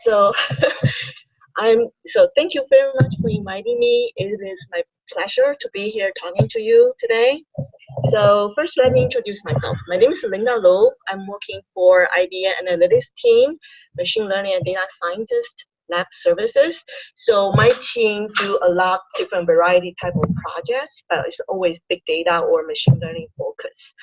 So so thank you very much for inviting me. It is my pleasure to be here talking to you today. So first, let me introduce myself. My name is Linda Low. I'm working for IBM Analytics team, machine learning and data scientist lab services. So my team do a lot different variety type of projects, but it's always big data or machine learning focus.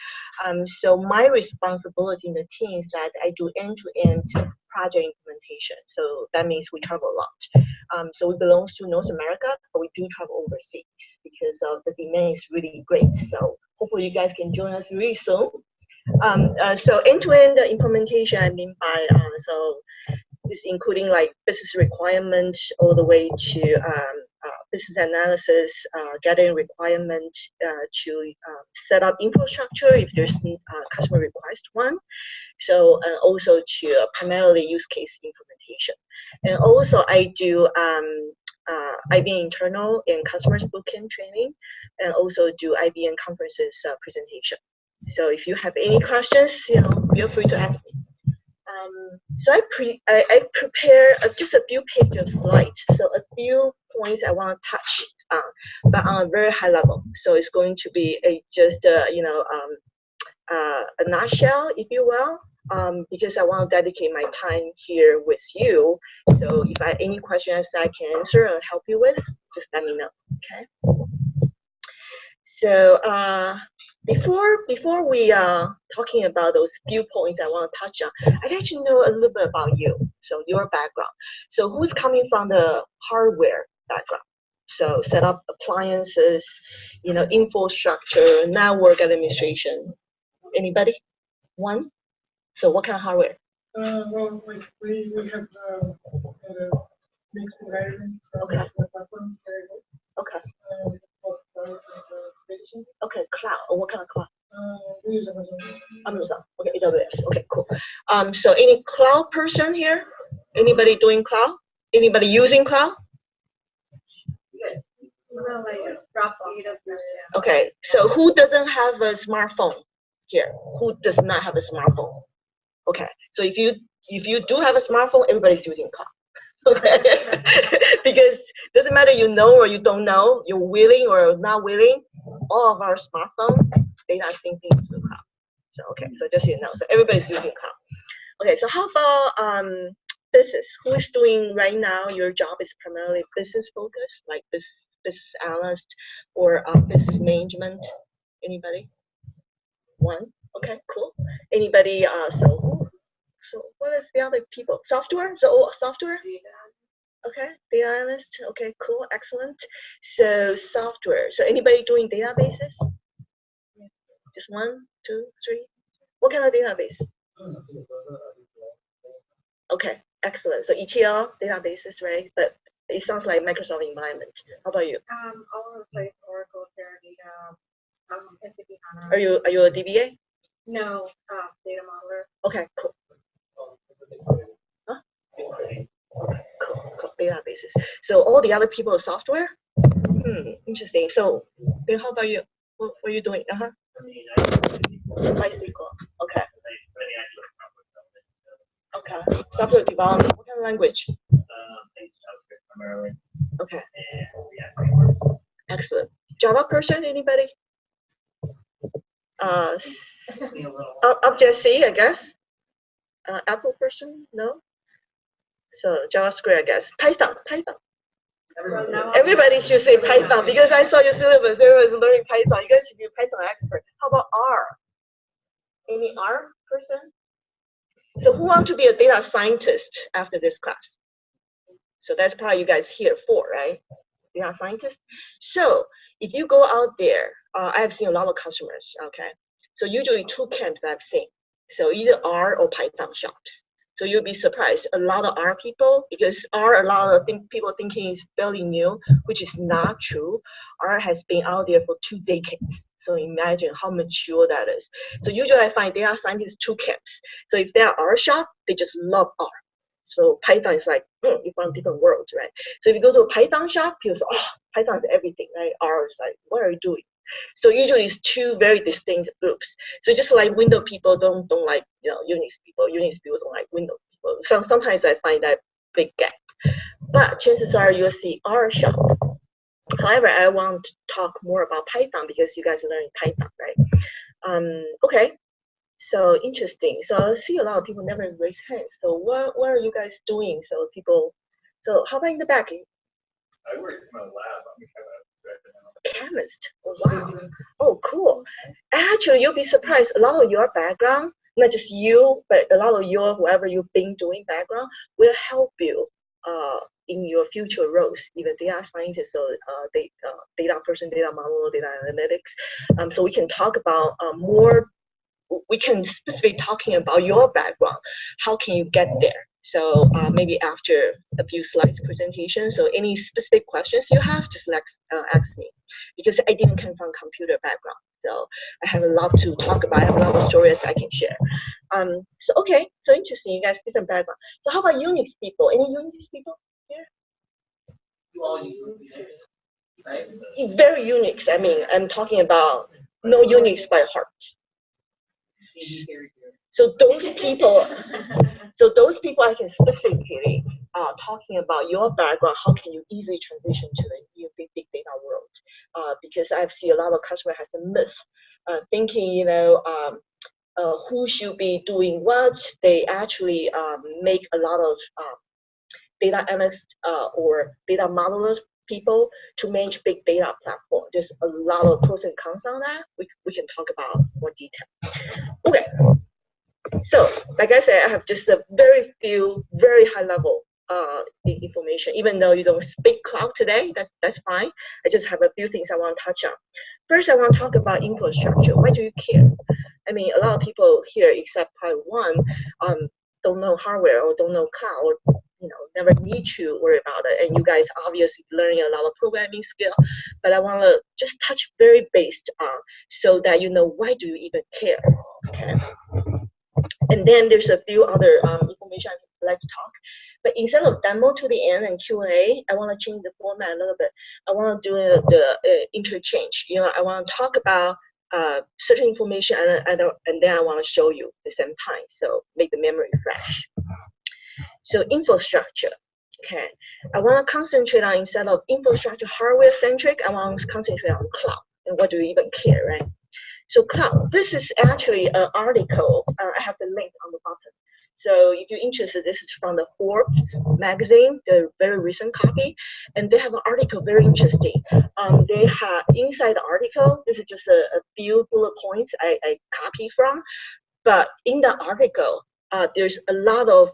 So my responsibility in the team is that I do end-to-end project implementation. So that means we travel a lot. So we belong to North America, but we do travel overseas because the demand is really great. So hopefully you guys can join us really soon. So end-to-end implementation, I mean by so this including like business requirement all the way to business analysis, gathering requirement to set up infrastructure if there's customer request one. So also to primarily use case implementation. And also I do IBM internal and customers bootcamp training, and also do IBM conferences presentation. So if you have any questions, feel free to ask me. So I prepare just a few pages of slides. So a few points I want to touch on, but on a very high level. So it's going to be just a nutshell, if you will, because I want to dedicate my time here with you. So if I have any questions I can answer or help you with, just let me know. Okay. So before we are talking about those few points I want to touch on, I'd like to know a little bit about you. So your background. So who's coming from the hardware background? So set up appliances, infrastructure, network administration. Anybody? One? So what kind of hardware? Well, we have a mixed environment. Okay. Platform. Okay. Okay, cloud. What kind of cloud? We use Amazon. Okay, AWS. Okay, cool. So any cloud person here? Anybody doing cloud? Anybody using cloud? Yes. Okay, so who doesn't have a smartphone here? Who does not have a smartphone? Okay, so if you do have a smartphone, everybody's using cloud. Okay, because it doesn't matter you know or you don't know, you're willing or not willing, all of our smartphone data is syncing to the cloud. So okay, so just so you know, so everybody's using cloud. Okay, so how about business? Who is doing right now? Your job is primarily business focused, like business analyst or business management. Anybody? One. Okay, cool. Anybody? So what is the other people? Software? So software? Okay, data analyst. Okay, cool, excellent. So software. So anybody doing databases? Just one, two, three. What kind of database? Okay, excellent. So ETL databases, right? But it sounds like Microsoft environment. How about you? All over the place, Oracle, Teradata, SAP HANA. Are you a DBA? No, data modeler. Okay, cool. Huh? Cool. Databases. So all the other people are software? Interesting. So then how about you? What are you doing? MySQL. Okay. Okay. Software development. What kind of language? Okay. Excellent. Java person, anybody? Object-C, I guess. Apple person, no. So JavaScript, I guess. Python. Everybody should say Python because I saw your syllabus. Everyone's learning Python. You guys should be a Python expert. How about R? Any R person? So who wants to be a data scientist after this class? So that's probably you guys here for, right? Data scientist. So if you go out there, I have seen a lot of customers, okay? So usually two camps I've seen. So either R or Python shops. So you'll be surprised. A lot of R people, because R, a lot of people thinking is fairly new, which is not true. R has been out there for 2 decades. So imagine how mature that is. So usually I find data scientists two camps. So if they're R shop, they just love R. So Python is like, you found different worlds, right? So if you go to a Python shop, people say, oh, Python is everything, right? R is like, what are you doing? So usually it's two very distinct groups. So just like Windows people don't like Unix people don't like Windows Well, sometimes I find that big gap. But chances are you'll see R sharp. However, I want to talk more about Python because you guys are learning Python, right? Okay, so interesting. So I see a lot of people never raise hands. So what are you guys doing? So how about in the back? I work in a lab. I'm a Chemist. Oh, wow. Oh, cool. Actually, you'll be surprised. A lot of your background, not just you, but a lot of your whoever you've been doing background will help you in your future roles, even data scientist or data person, data model, data analytics. So we can talk about more. We can specifically talking about your background. How can you get there? So maybe after a few slides presentation, so any specific questions you have, just ask me, because I didn't come from computer background. So I have a lot to talk about. I have a lot of stories I can share. So okay, so interesting, you guys, different background. So how about Unix people? Any Unix people here? You all use Unix, right? Very Unix. I mean, I'm talking about no Unix by heart. So those people, I can specifically talking about your background. How can you easily transition to the new big data world? Because I've seen a lot of customers has a myth, thinking who should be doing what. They actually make a lot of data analysts or data modelers people to manage big data platform. There's a lot of pros and cons on that. We can talk about more detail. Okay. So, like I said, I have just a very few, very high level information. Even though you don't speak cloud today, that's fine. I just have a few things I want to touch on. First, I want to talk about infrastructure. Why do you care? I mean, a lot of people here, except probably one, don't know hardware or don't know cloud, or never need to worry about it. And you guys obviously learning a lot of programming skill, but I want to just touch very based on so that you know why do you even care. Okay. And then there's a few other information I'd like to talk. But instead of demo to the end and Q&A, I want to change the format a little bit. I want to do the interchange. I want to talk about certain information and then I want to show you at the same time. So make the memory fresh. So infrastructure. Okay. I want to concentrate on, instead of infrastructure hardware centric, I want to concentrate on cloud. And what do you even care, right? So cloud, this is actually an article. I have the link on the bottom. So if you're interested, this is from the Forbes magazine, the very recent copy. And they have an article very interesting. They have inside the article, this is just a few bullet points I copy from. But in the article, there's a lot of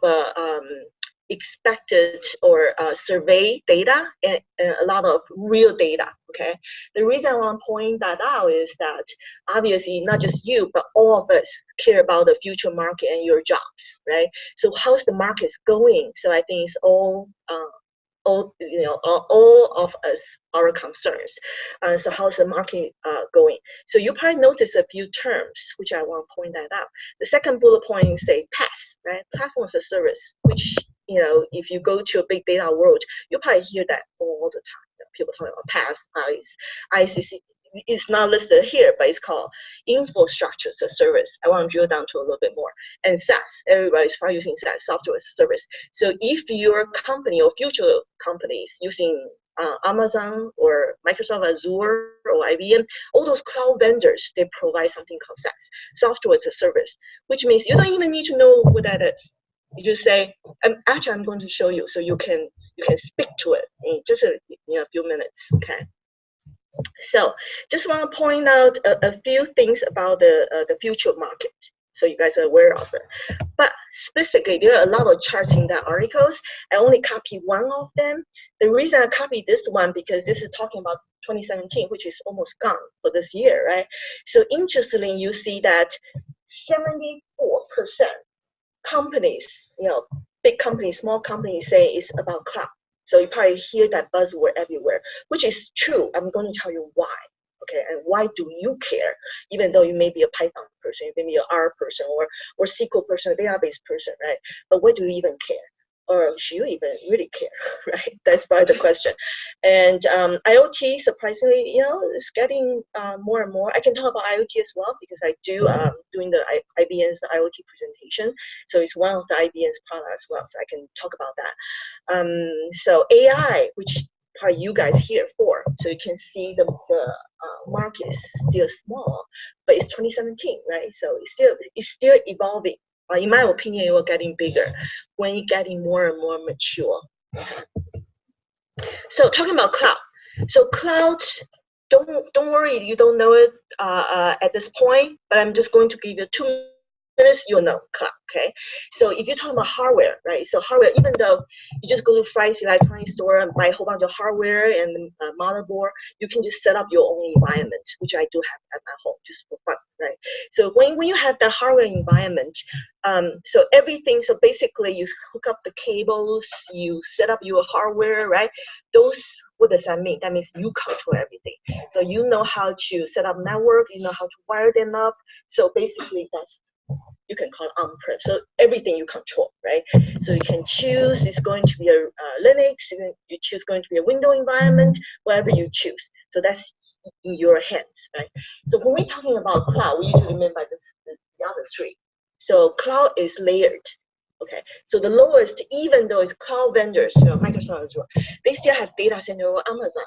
expected or survey data and a lot of real data. Okay, the reason I want to point that out is that obviously not just you but all of us care about the future market and your jobs, right? So how's the market going? So I think it's all of us, our concerns. So how's the market going? So you probably notice a few terms which I want to point that out. The second bullet point say PaaS, right? Platform as a service, which if you go to a big data world, you probably hear that all the time. People talking about PaaS, ICC. It's not listed here, but it's called infrastructure as a service. I want to drill down to a little bit more. And SaaS, everybody's probably using SaaS, software as a service. So if your company or future companies using Amazon or Microsoft Azure or IBM, all those cloud vendors, they provide something called SaaS, software as a service, which means you don't even need to know what that is. You just say, actually, I'm going to show you, so you can speak to it in just a few minutes. Okay. So, just want to point out a few things about the future market, so you guys are aware of it. But specifically, there are a lot of charts in the articles. I only copy one of them. The reason I copied this one because this is talking about 2017, which is almost gone for this year, right? So interestingly, you see that 74% companies, big companies, small companies say it's about cloud. So you probably hear that buzzword everywhere, which is true. I'm going to tell you why. Okay, and why do you care? Even though you may be a Python person, you may be an R person or SQL person, a database person, right? But why do you even care? or should you even really care, right? That's probably the question. And IoT, surprisingly, is getting more and more. I can talk about IoT as well because I do doing the IBM's IoT presentation. So it's one of the IBM's products as well. So I can talk about that. So AI, which part you guys here for. So you can see the market is still small, but it's 2017, right? So it's still evolving. In my opinion, it will getting bigger when it's getting more and more mature. So talking about cloud. So cloud, don't worry, you don't know it at this point, but I'm just going to give you 2 minutes, you'll know cloud, okay? So if you're talking about hardware, right? So hardware, even though you just go to Fry's electronics store and buy a whole bunch of hardware and motherboard, you can just set up your own environment, which I do have at my home just for fun, right? So when you have the hardware environment, so everything, so basically you hook up the cables, you set up your hardware, right? Those, what does that mean? That means you control everything. So you know how to set up network, you know how to wire them up. So basically that's, you can call it on-prem. So everything you control, right? So you can choose, it's going to be a Linux, you choose going to be a Windows environment, whatever you choose. So that's in your hands, right? So when we're talking about cloud, we usually mean by the other three. So cloud is layered. Okay, so the lowest, even though it's cloud vendors, Microsoft as well, they still have data center or Amazon.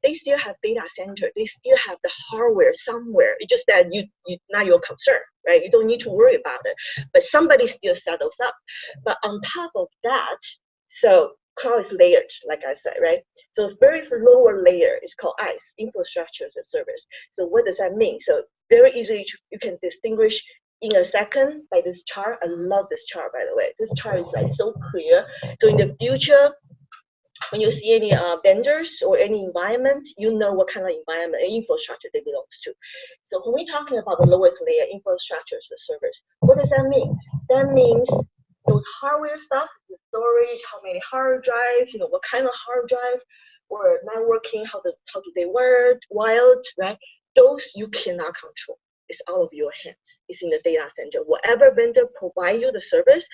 They still have data center. They still have the hardware somewhere. It's just that you not your concern, right? You don't need to worry about it. But somebody still settles up. But on top of that, so cloud is layered, like I said, right? So very lower layer is called IaaS, infrastructure as a service. So what does that mean? So very easily you can distinguish in a second by this chart. I love this chart, by the way. This chart is like so clear. So in the future, when you see any vendors or any environment, you know what kind of environment and infrastructure they belong to. So when we're talking about the lowest layer, infrastructure as a service, what does that mean? That means those hardware stuff, the storage, how many hard drives, what kind of hard drive, or networking, how do they work, wired, right? Those you cannot control. It's out of your hands. It's in the data center. Whatever vendor provide you the service,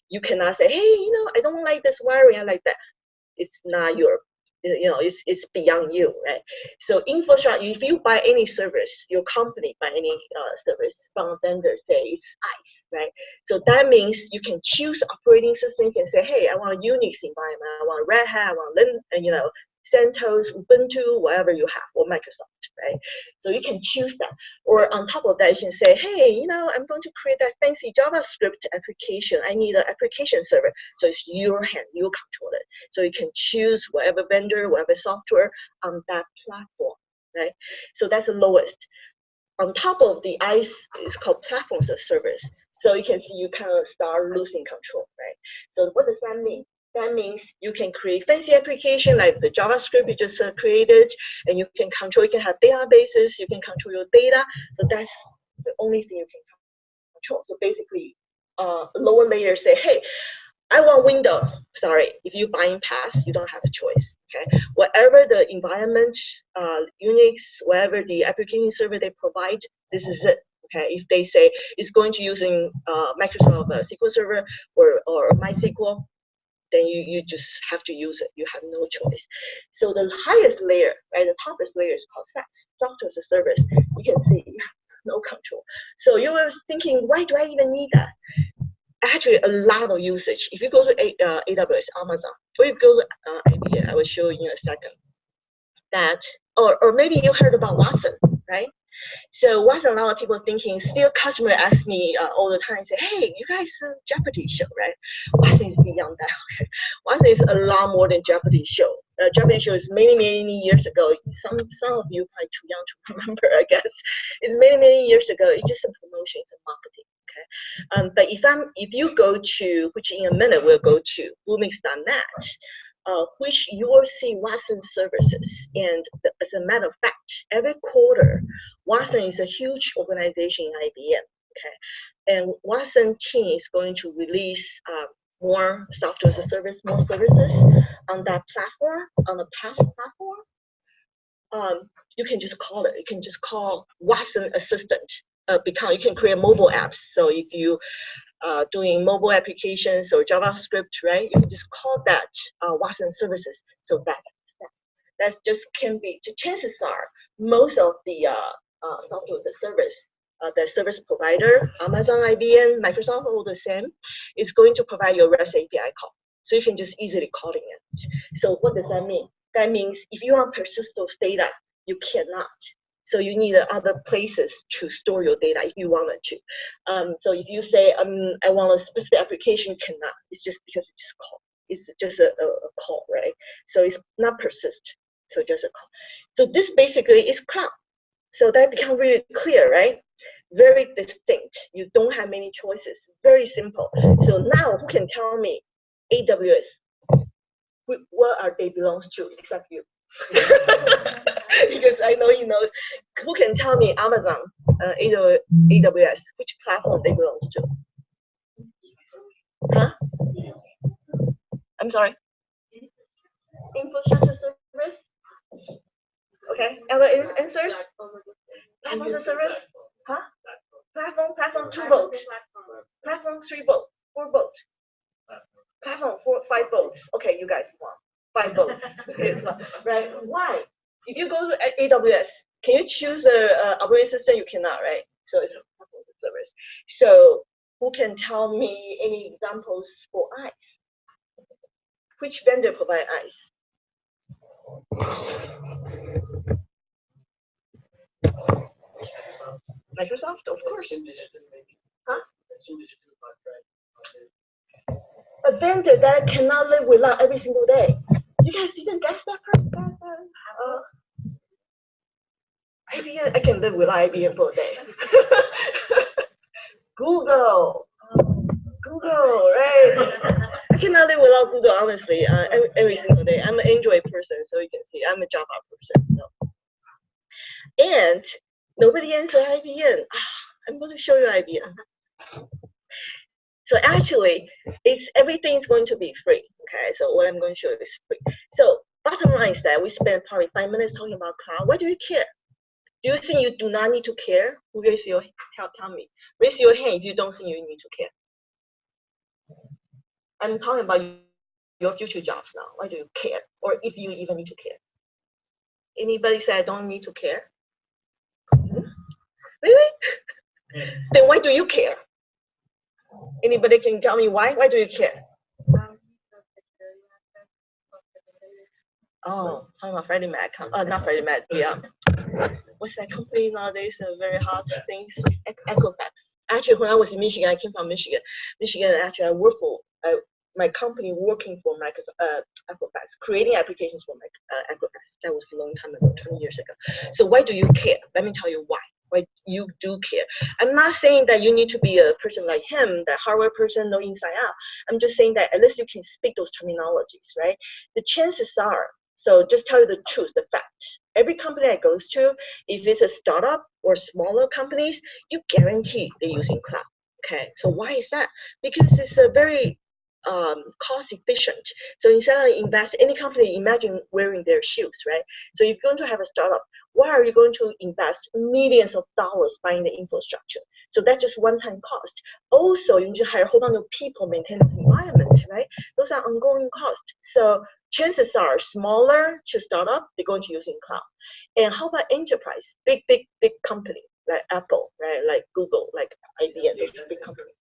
you cannot say, hey, I don't like this wiring, I like that. It's not your, it's beyond you, right? So infrastructure, if you buy any service, your company buy any service from a vendor, say it's IaaS, right? So that means you can choose operating system. You can say, hey, I want a Unix environment, I want Red Hat, I want CentOS, Ubuntu, whatever you have, or Microsoft, right? So you can choose that. Or on top of that, you can say, hey, I'm going to create that fancy JavaScript application. I need an application server. So it's your hand, you control it. So you can choose whatever vendor, whatever software on that platform, right? So that's the lowest. On top of the IaaS, it's called platforms as service. So you can see you kind of start losing control, right? So what does that mean? That means you can create fancy application like the JavaScript you just created, and you can control, you can have databases, you can control your data, but that's the only thing you can control. So basically, lower layers say, hey, I want Windows. Sorry, if you buying pass, you don't have a choice, okay? Whatever the environment, Unix, whatever the application server they provide, this is it. Okay, if they say it's going to using Microsoft SQL Server or MySQL, then you just have to use it. You have no choice. So the highest layer, right, the topest layer is called SaaS, software as a service. You can see you have no control. So you were thinking, why do I even need that? Actually, a lot of usage. If you go to AWS, Amazon, or you go to IBM, I will show you in a second. That, or maybe you heard about Watson, right? So Watson, a lot of people thinking, still customer ask me all the time, say, hey, you guys Jeopardy show, right? Watson is beyond that. Okay? Watson is a lot more than Jeopardy show. Jeopardy show is many, many years ago. Some of you probably too young to remember, I guess. It's many, many years ago. It's just a promotion, it's a marketing. Okay? But if you go to, which in a minute we'll go to, Bluemix.net, which you will see Watson services. And as a matter of fact, every quarter, Watson is a huge organization in IBM, okay? And Watson team is going to release more software as a service, more services on that platform, on the PaaS platform. You can just call it. You can just call Watson Assistant. You can create mobile apps. So if you doing mobile applications or JavaScript, right? You can just call that Watson services. So that's just can be. The chances are most of the software as a service, the service provider, Amazon, IBM, Microsoft, all the same, is going to provide your REST API call. So you can just easily calling it. So what does that mean? That means if you want to persist those data, you cannot. So you need other places to store your data if you wanted to. So if you say, I want a specific application, cannot. It's just because it's just call. It's just a call, right? So it's not persist. So just a call. So this basically is cloud. So that becomes really clear, right? Very distinct. You don't have many choices. Very simple. So now who can tell me AWS? What are they belongs to except you? Because I know you know. Who can tell me Amazon, AWS, which platform they belong to? Huh? I'm sorry. Infrastructure service. Okay. Other answers? Platform as a service? Huh? Platform 2 volts. Platform 3 volts. 4 volts. Platform 5 volts. Okay, you guys want 5 volts, right? Why? If you go to AWS, can you choose the operating system? You cannot, right? So it's a platform service. So who can tell me any examples for ICE? Which vendor provide ICE? Microsoft, of course. Huh? A vendor that cannot live without every single day. You guys didn't guess that part? IBM, I can live without IBM for a day. Google, right? I cannot live without Google, honestly, every single day. I'm an Android person, so you can see I'm a Java person. So. And nobody answered IBM. I'm going to show you IBM. So actually, everything's going to be free. Okay, so what I'm going to show you is free. So bottom line is that we spent probably 5 minutes talking about cloud. Why do you care? Do you think you do not need to care? Who raise your tell me? Raise your hand if you don't think you need to care. I'm talking about your future jobs now. Why do you care? Or if you even need to care? Anybody say I don't need to care? Really? Then why do you care? Anybody can tell me why? Why do you care? Oh, talking about Freddie Mac. Not Freddie Mac. Yeah. What's that company nowadays? Very hot things. Equifax. Actually, when I was in Michigan, I came from Michigan. Actually, I worked for my company working for Equifax, creating applications for Equifax. That was a long time ago, 20 years ago. So why do you care? Let me tell you why. Why you do care. I'm not saying that you need to be a person like him, that hardware person, no inside out. I'm just saying that at least you can speak those terminologies, right? The chances are, so just tell you the truth, the fact. Every company that goes to, if it's a startup or smaller companies, you guarantee they're using cloud. Okay, so why is that? Because it's a very cost efficient. So instead of invest, any company, imagine wearing their shoes, right? So if you're going to have a startup, why are you going to invest millions of dollars buying the infrastructure? So that's just one-time cost. Also, you need to hire a whole bunch of people, maintain this environment, right? Those are ongoing costs. So chances are smaller to start up, they're going to use in cloud. And how about enterprise? Big company like Apple, right? Like Google, like IBM, those big companies.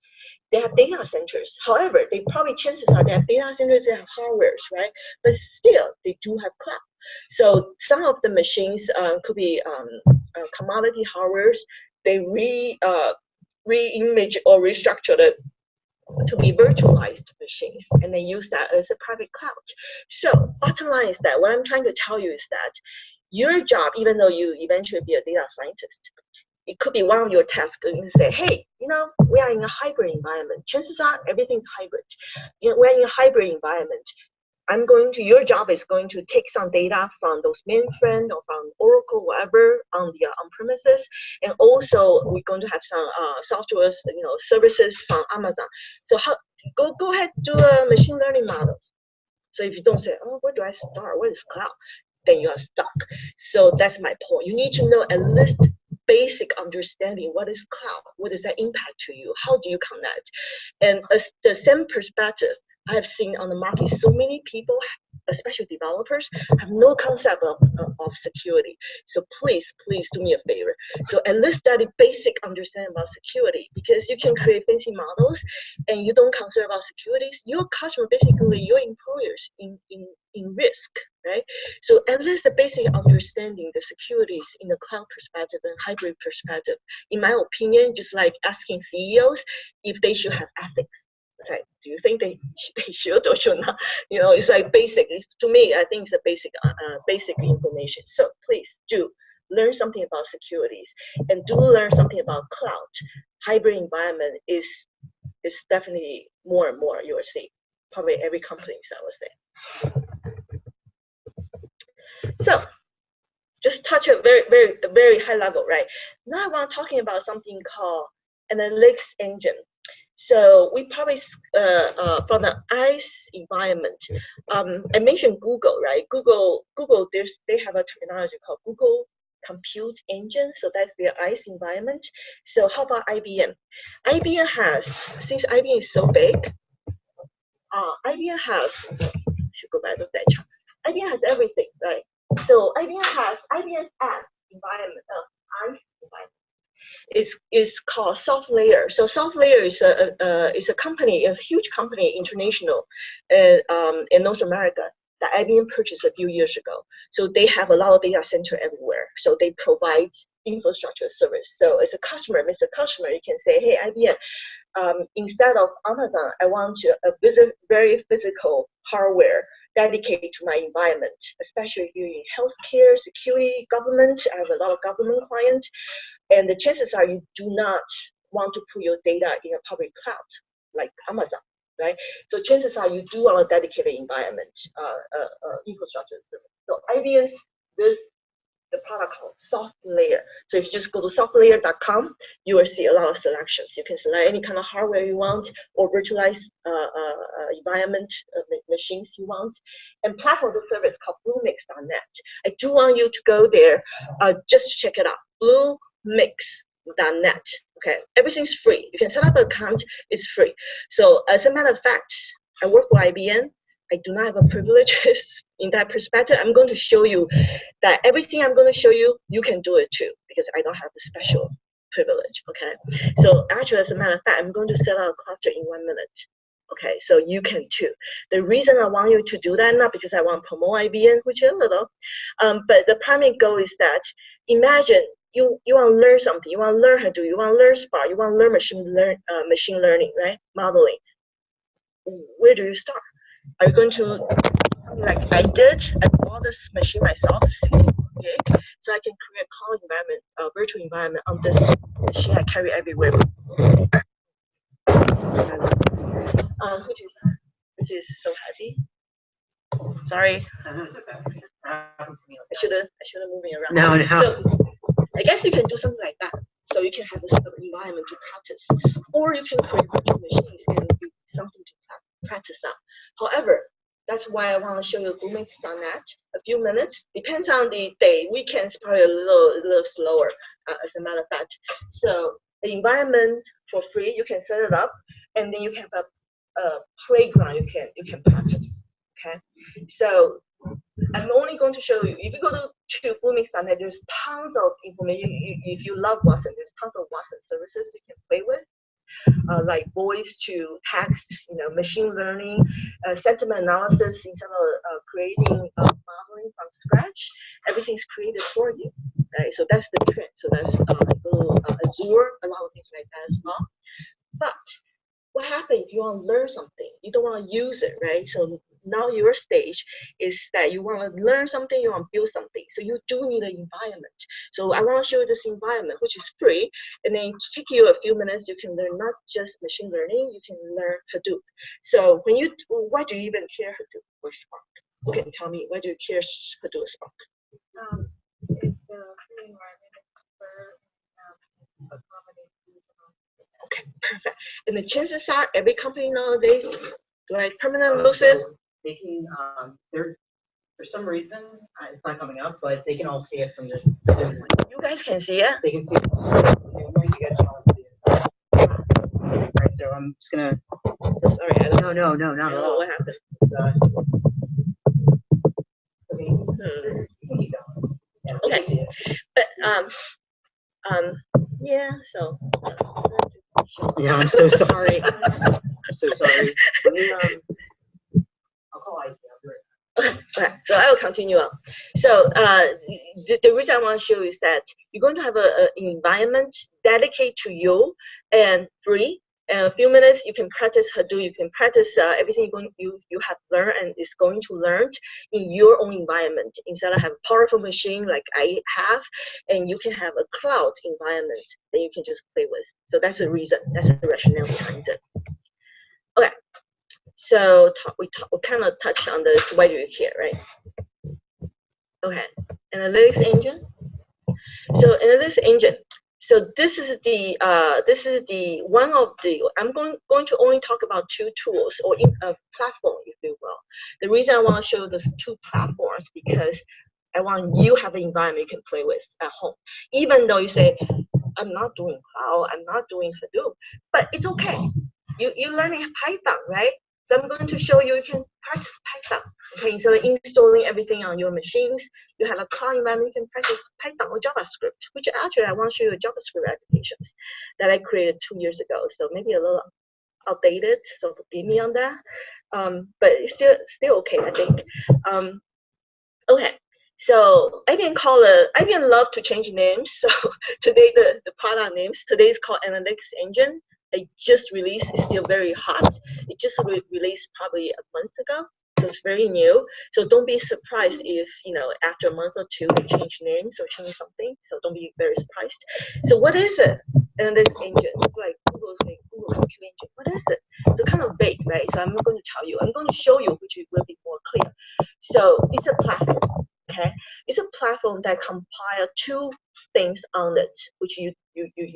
They have data centers. However, they probably chances are they have data centers, they have hardwares, right? But still, they do have cloud. So some of the machines could be commodity hardwares. They re-image or restructure it to be virtualized machines, and they use that as a private cloud. So bottom line is that what I'm trying to tell you is that your job, even though you eventually be a data scientist, it could be one of your tasks. You say, hey, we are in a hybrid environment. Chances are everything's hybrid. We're in a hybrid environment. Your job is going to take some data from those mainframe or from Oracle, whatever, on the on-premises. And also, we're going to have some software, services from Amazon. So go ahead, do a machine learning models. So if you don't say, oh, where do I start? What is cloud? Then you are stuck. So that's my point. You need to know at least basic understanding what is cloud, what does that impact to you, how do you connect, and the same perspective I have seen on the market. So many people, especially developers, have no concept of security. So please do me a favor. So at least study basic understanding about security, because you can create fancy models and you don't consider about securities. Your customer, basically your employers in risk, right? So at least the basic understanding the securities in the cloud perspective and hybrid perspective, in my opinion, just like asking CEOs if they should have ethics. It's like, do you think they should or should not? You know, it's like basic. To me, I think it's a basic information. So please do learn something about securities and do learn something about cloud. Hybrid environment is definitely more and more you will see. Probably every company, I would say. So just touch a very high level, right? Now I want to talking about something called analytics engine. So we probably from the ICE environment. I mentioned Google, right? Google, they have a terminology called Google Compute Engine. So that's their ICE environment. So how about IBM? IBM has, since IBM is so big, IBM has, should go back to that chart. IBM has everything, right? So IBM has IBM app environment, ICE environment. Is called SoftLayer. So SoftLayer is a company, a huge company, international, in North America that IBM purchased a few years ago. So they have a lot of data center everywhere. So they provide infrastructure service. So as a customer, you can say, hey, IBM, instead of Amazon, I want a very physical hardware dedicated to my environment, especially if you're in healthcare, security, government. I have a lot of government clients. And the chances are you do not want to put your data in a public cloud like Amazon, right? So chances are you do want a dedicated environment, infrastructure service. So IBM, the product called SoftLayer. So if you just go to softlayer.com, you will see a lot of selections. You can select any kind of hardware you want or virtualized environment machines you want. And platform as a service called Bluemix.net. I do want you to go there just to check it out. Bluemix.net. Okay, everything's free. You can set up an account, it's free. So as a matter of fact, I work for IBM. I do not have a privileges in that perspective. I'm going to show you that everything I'm going to show you, you can do it too, because I don't have the special privilege, okay? So actually, as a matter of fact, I'm going to set up a cluster in 1 minute. Okay, so you can too. The reason I want you to do that, not because I want to promote IBM, which is a little, but the primary goal is that imagine you want to learn something, you want to learn Hadoop, you want to learn Spark, you want to learn machine learning, right? Modeling. Where do you start? Are you going to, like I did, I bought this machine myself, 64 gig, so I can create a cloud environment, virtual environment on this machine I carry everywhere. Which is so heavy. Sorry. I should have moving around. No. So I guess you can do something like that. So you can have this environment to practice, or you can create virtual machines and do something to practice on. However, that's why I want to show you Bluemix.net. A few minutes, depends on the day. Weekends probably a little slower, as a matter of fact. So the environment for free, you can set it up, and then you can have a playground you can practice. Okay, so I'm only going to show you. If you go to Bluemix.net, there's tons of information. If you love Watson, there's tons of Watson services you can play with. Like voice to text, machine learning, sentiment analysis instead of creating modeling from scratch. Everything's created for you, right? So that's the trend. So that's Azure, a lot of things like that as well. But what happens if you want to learn something? You don't want to use it, right? So now your stage is that you want to learn something, you want to build something. So you do need an environment. So I want to show you this environment, which is free. And then take you a few minutes, you can learn not just machine learning, you can learn Hadoop. So why do you even care Hadoop or Spark? Who can tell me, why do you care Hadoop or Spark? It's a free environment for accommodating. Okay, perfect. And the chances are every company nowadays, do I permanently lose it? They can, they're For some reason, it's not coming up, but they can all see it from the Zoom link. You guys can see it? They can see it. You guys can all see it. Right, so I'm just gonna. So sorry, I don't No, know not at all. what happened. It's, okay, you can keep going. Yeah, they can see it. But yeah. So. Yeah, I'm so sorry. I'm so sorry. Let me, I'll call IT. I'll do it. Okay, so I will continue on. So the reason I want to show you is that you're going to have an environment dedicated to you and free. In a few minutes, you can practice Hadoop. You can practice everything you have learned and is going to learn in your own environment. Instead of have a powerful machine like I have, and you can have a cloud environment that you can just play with. So that's the reason. That's the rationale behind it. Okay. So we kind of touched on this. Why do you care, right? Okay, analytics engine. So analytics engine. So this is the one of the. I'm going to only talk about two tools or a platform, if you will. The reason I want to show those two platforms because I want you have an environment you can play with at home. Even though you say, I'm not doing cloud, I'm not doing Hadoop, but it's okay. You're learning Python, right? So I'm going to show you can practice Python. Okay, so installing everything on your machines, you have a cloud environment, you can practice Python or JavaScript, which actually I want to show you JavaScript applications that I created 2 years ago. So maybe a little outdated, so forgive me on that. But it's still okay, I think. Okay. So IBM love to change names. So today the product names, today is called Analytics Engine. It just released, it's still very hot. It just released probably a month ago. So it's very new. So don't be surprised if, after a month or two, they change names or change something. So don't be very surprised. So what is it? Analytics Engine, like Google Compute Engine. What is it? So kind of vague, right? So I'm not going to tell you. I'm going to show you, which will be more clear. So it's a platform. Okay, it's a platform that compile two things on it, which you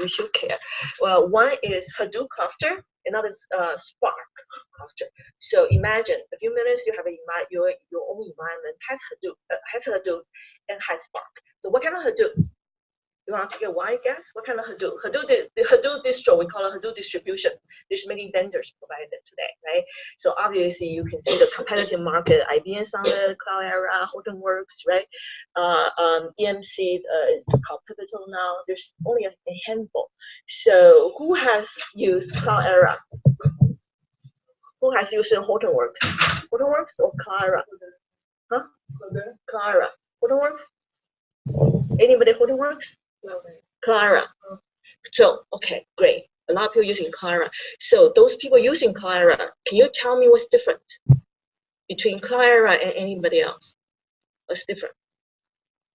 should care. Well, one is Hadoop cluster, another is Spark cluster. So imagine a few minutes you have your own environment has Hadoop and has Spark. So what kind of Hadoop? You want to take a wild guess? What kind of Hadoop? The Hadoop distro, we call it Hadoop distribution. There's many vendors provided today, right? So obviously you can see the competitive market. IBM's on the Cloudera, Hortonworks, right? EMC is called Pivotal now. There's only a handful. So who has used Cloudera? Who has used Hortonworks? Hortonworks or Cloudera? Huh? Cloudera. Hortonworks? Anybody Hortonworks? Clara. So, okay, great. A lot of people using Clara. So those people using Clara, can you tell me what's different between Clara and anybody else? What's different?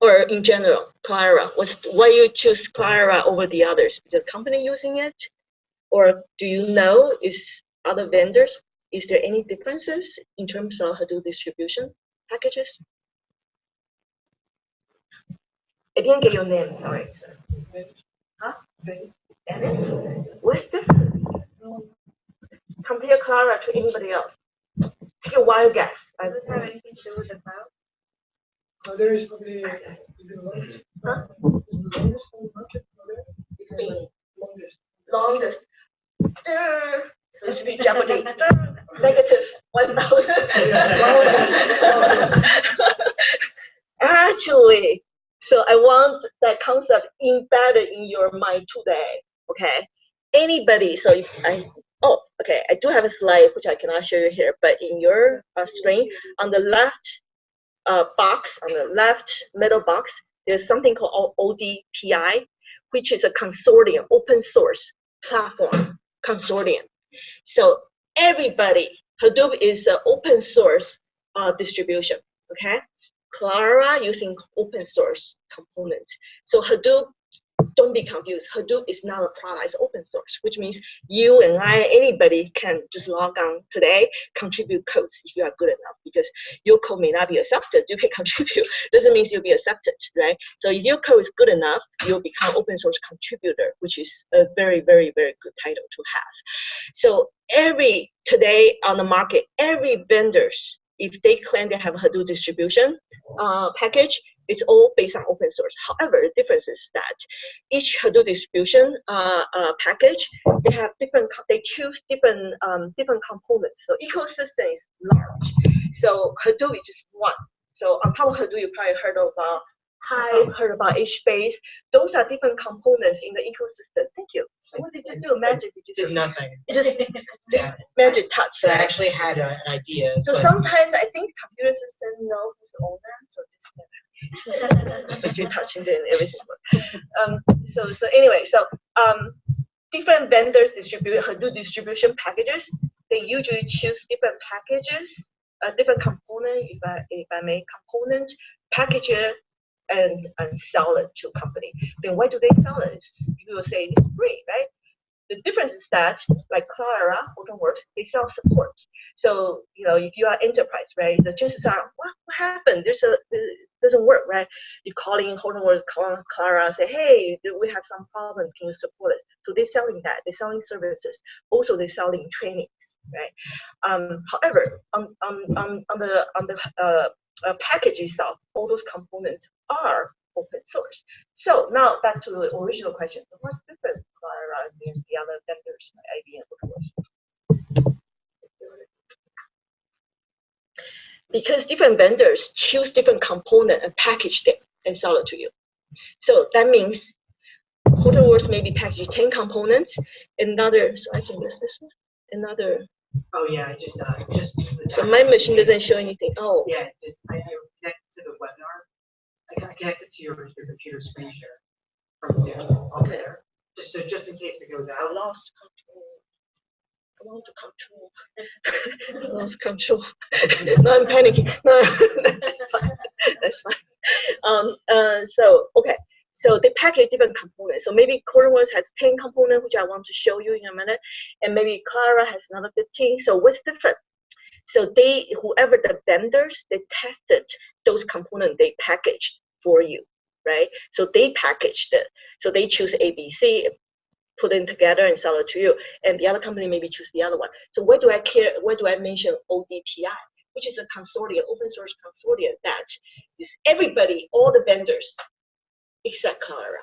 Or in general, Clara, why you choose Clara over the others? Is the company using it? Or do you know is other vendors? Is there any differences in terms of Hadoop distribution packages? I didn't get your name, sorry. Huh? Dennis? What's the difference? Compare Clara to anybody else. Take a wild guess. Does it have anything to do with the cloud? There is probably the longest. Huh? The longest on the market. Longest. So it should be Jeopardy. Negative 1,000. Actually, so I want that concept embedded in your mind today. Okay. Anybody, so if I do have a slide which I cannot show you here, but in your screen on the left box, on the left middle box, there's something called ODPI, which is a consortium, open source platform consortium. So everybody, Hadoop is an open source distribution. Okay. Clara using open source components. So Hadoop, don't be confused. Hadoop is not a product, it's open source, which means you and I, anybody can just log on today, contribute codes if you are good enough, because your code may not be accepted. You can contribute. Doesn't mean you'll be accepted, right? So if your code is good enough, you'll become open source contributor, which is a very, very, very good title to have. So today on the market, every vendors if they claim they have a Hadoop distribution package, it's all based on open source. However, the difference is that each Hadoop distribution package, they choose different components. So ecosystem is large. So Hadoop is just one. So on top of Hadoop, you probably heard of Hive, heard about HBase. Those are different components in the ecosystem. Thank you. What did you do? Magic? Did you Did do? nothing. Just Yeah. magic touch. But I Right? actually had an idea. So but- sometimes I think computer system know who's the owner, so just magic touch and then everything works. So anyway, different vendors distribute Hadoop distribution packages. They usually choose different packages, different component, if I may, component, package it, and sell it to a company. Then why do they sell it? You will say it's free, right? The difference is that, like Clara, Hortonworks, they sell support. So, if you are enterprise, right, the chances are, what happened? It doesn't work, right? You're calling Hortonworks, calling Clara, say, hey, we have some problems, can you support us? So they're selling that, they're selling services. Also, they're selling trainings, right? However, on the package itself, all those components are open source. So now back to the original question. What's different, Clara, than the other vendors like IBM? Because different vendors choose different component and package them and sell it to you. So that means Hortonworks maybe package 10 components, another, so I can use this one, another. Oh yeah, I just So my machine doesn't show anything. Oh. Yeah, I connected to the webinar. I connected to your computer screen share from Zoom. Okay. There. Just in case it goes I out. lost control. I want to control. I lost control. No, I'm panicking. No, that's fine. That's fine. Okay. So they package different components. So maybe Hortonworks has 10 components, which I want to show you in a minute, and maybe Clara has another 15. So what's different? So whoever the vendors, they tested those components they packaged for you, right? So they packaged it. So they choose ABC, put it together and sell it to you. And the other company maybe choose the other one. So why do I care? Why do I mention ODPI, which is a consortium, open source consortium that is everybody, all the vendors, except Clara.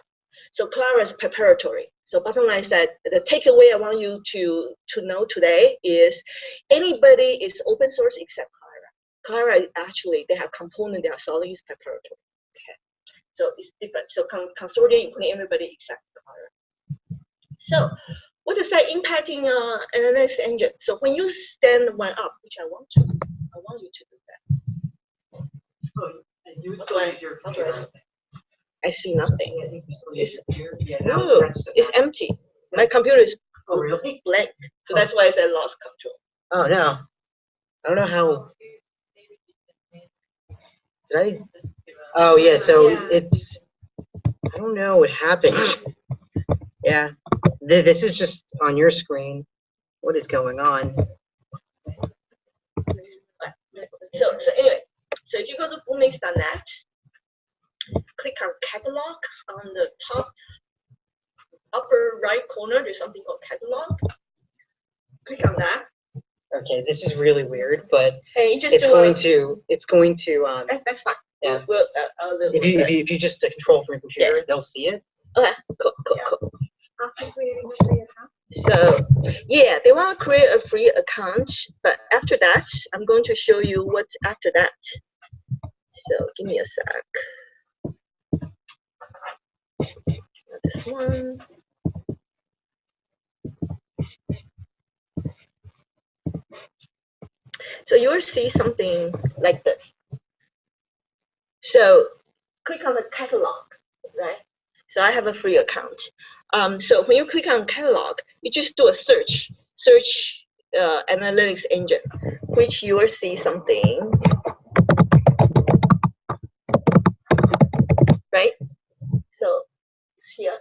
So Clara is preparatory. So bottom line is that the takeaway I want you to know today is anybody is open source except Clara. Clara actually, they have component they are selling is preparatory. Okay. So it's different. So consortium including everybody except Clara. So what is that impacting analytics engine? So when you stand one up, which I want you to do that. Oh, and you would How still do I- use your how do I computer. I see nothing. I think you still use your computer. Yeah, now No, that's- it's empty. My computer is Oh, really? blank. So that's why I said lost control. Oh, no. I don't know how. Did I? Oh, yeah, so Yeah. it's, I don't know what happened. Yeah. This is just on your screen. What is going on? So anyway, so if you go to boomix.net, click on catalog on the top upper right corner. There's something called catalog. Click on that, Okay, this is really weird, but and you just it's do going to, that's fine. Yeah. We'll, if you just control from your computer, they'll see it. okay, cool. After creating a free account, So yeah, they want to create a free account, but after that, I'm going to show you what's after that. So give me a sec. This one. So you will see something like this. So click on the catalog, right? So I have a free account. So when you click on catalog, you just do a search analytics engine, which you will see something, right? So it's here.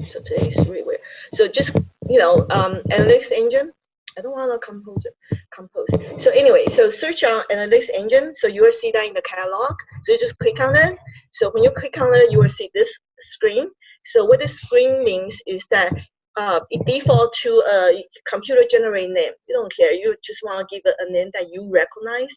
So today is really weird. So just, analytics engine. I don't want to compose. So anyway, so search on analytics engine. So you will see that in the catalog. So you just click on it. So when you click on it, you will see this screen. So what this screen means is that it default to a computer generated name. You don't care. You just want to give it a name that you recognize.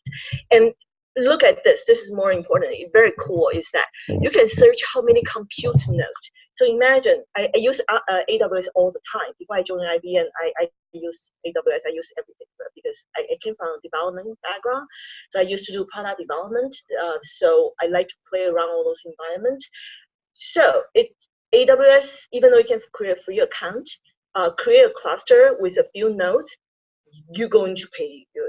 And look at this. This is more important. It's very cool. Is that you can search how many compute nodes. So imagine I use AWS all the time. Before I joined IBM, I use AWS. I use everything because I came from a development background. So I used to do product development. So I like to play around all those environments. So it's AWS, even though you can create a free account, create a cluster with a few nodes, you're going to pay your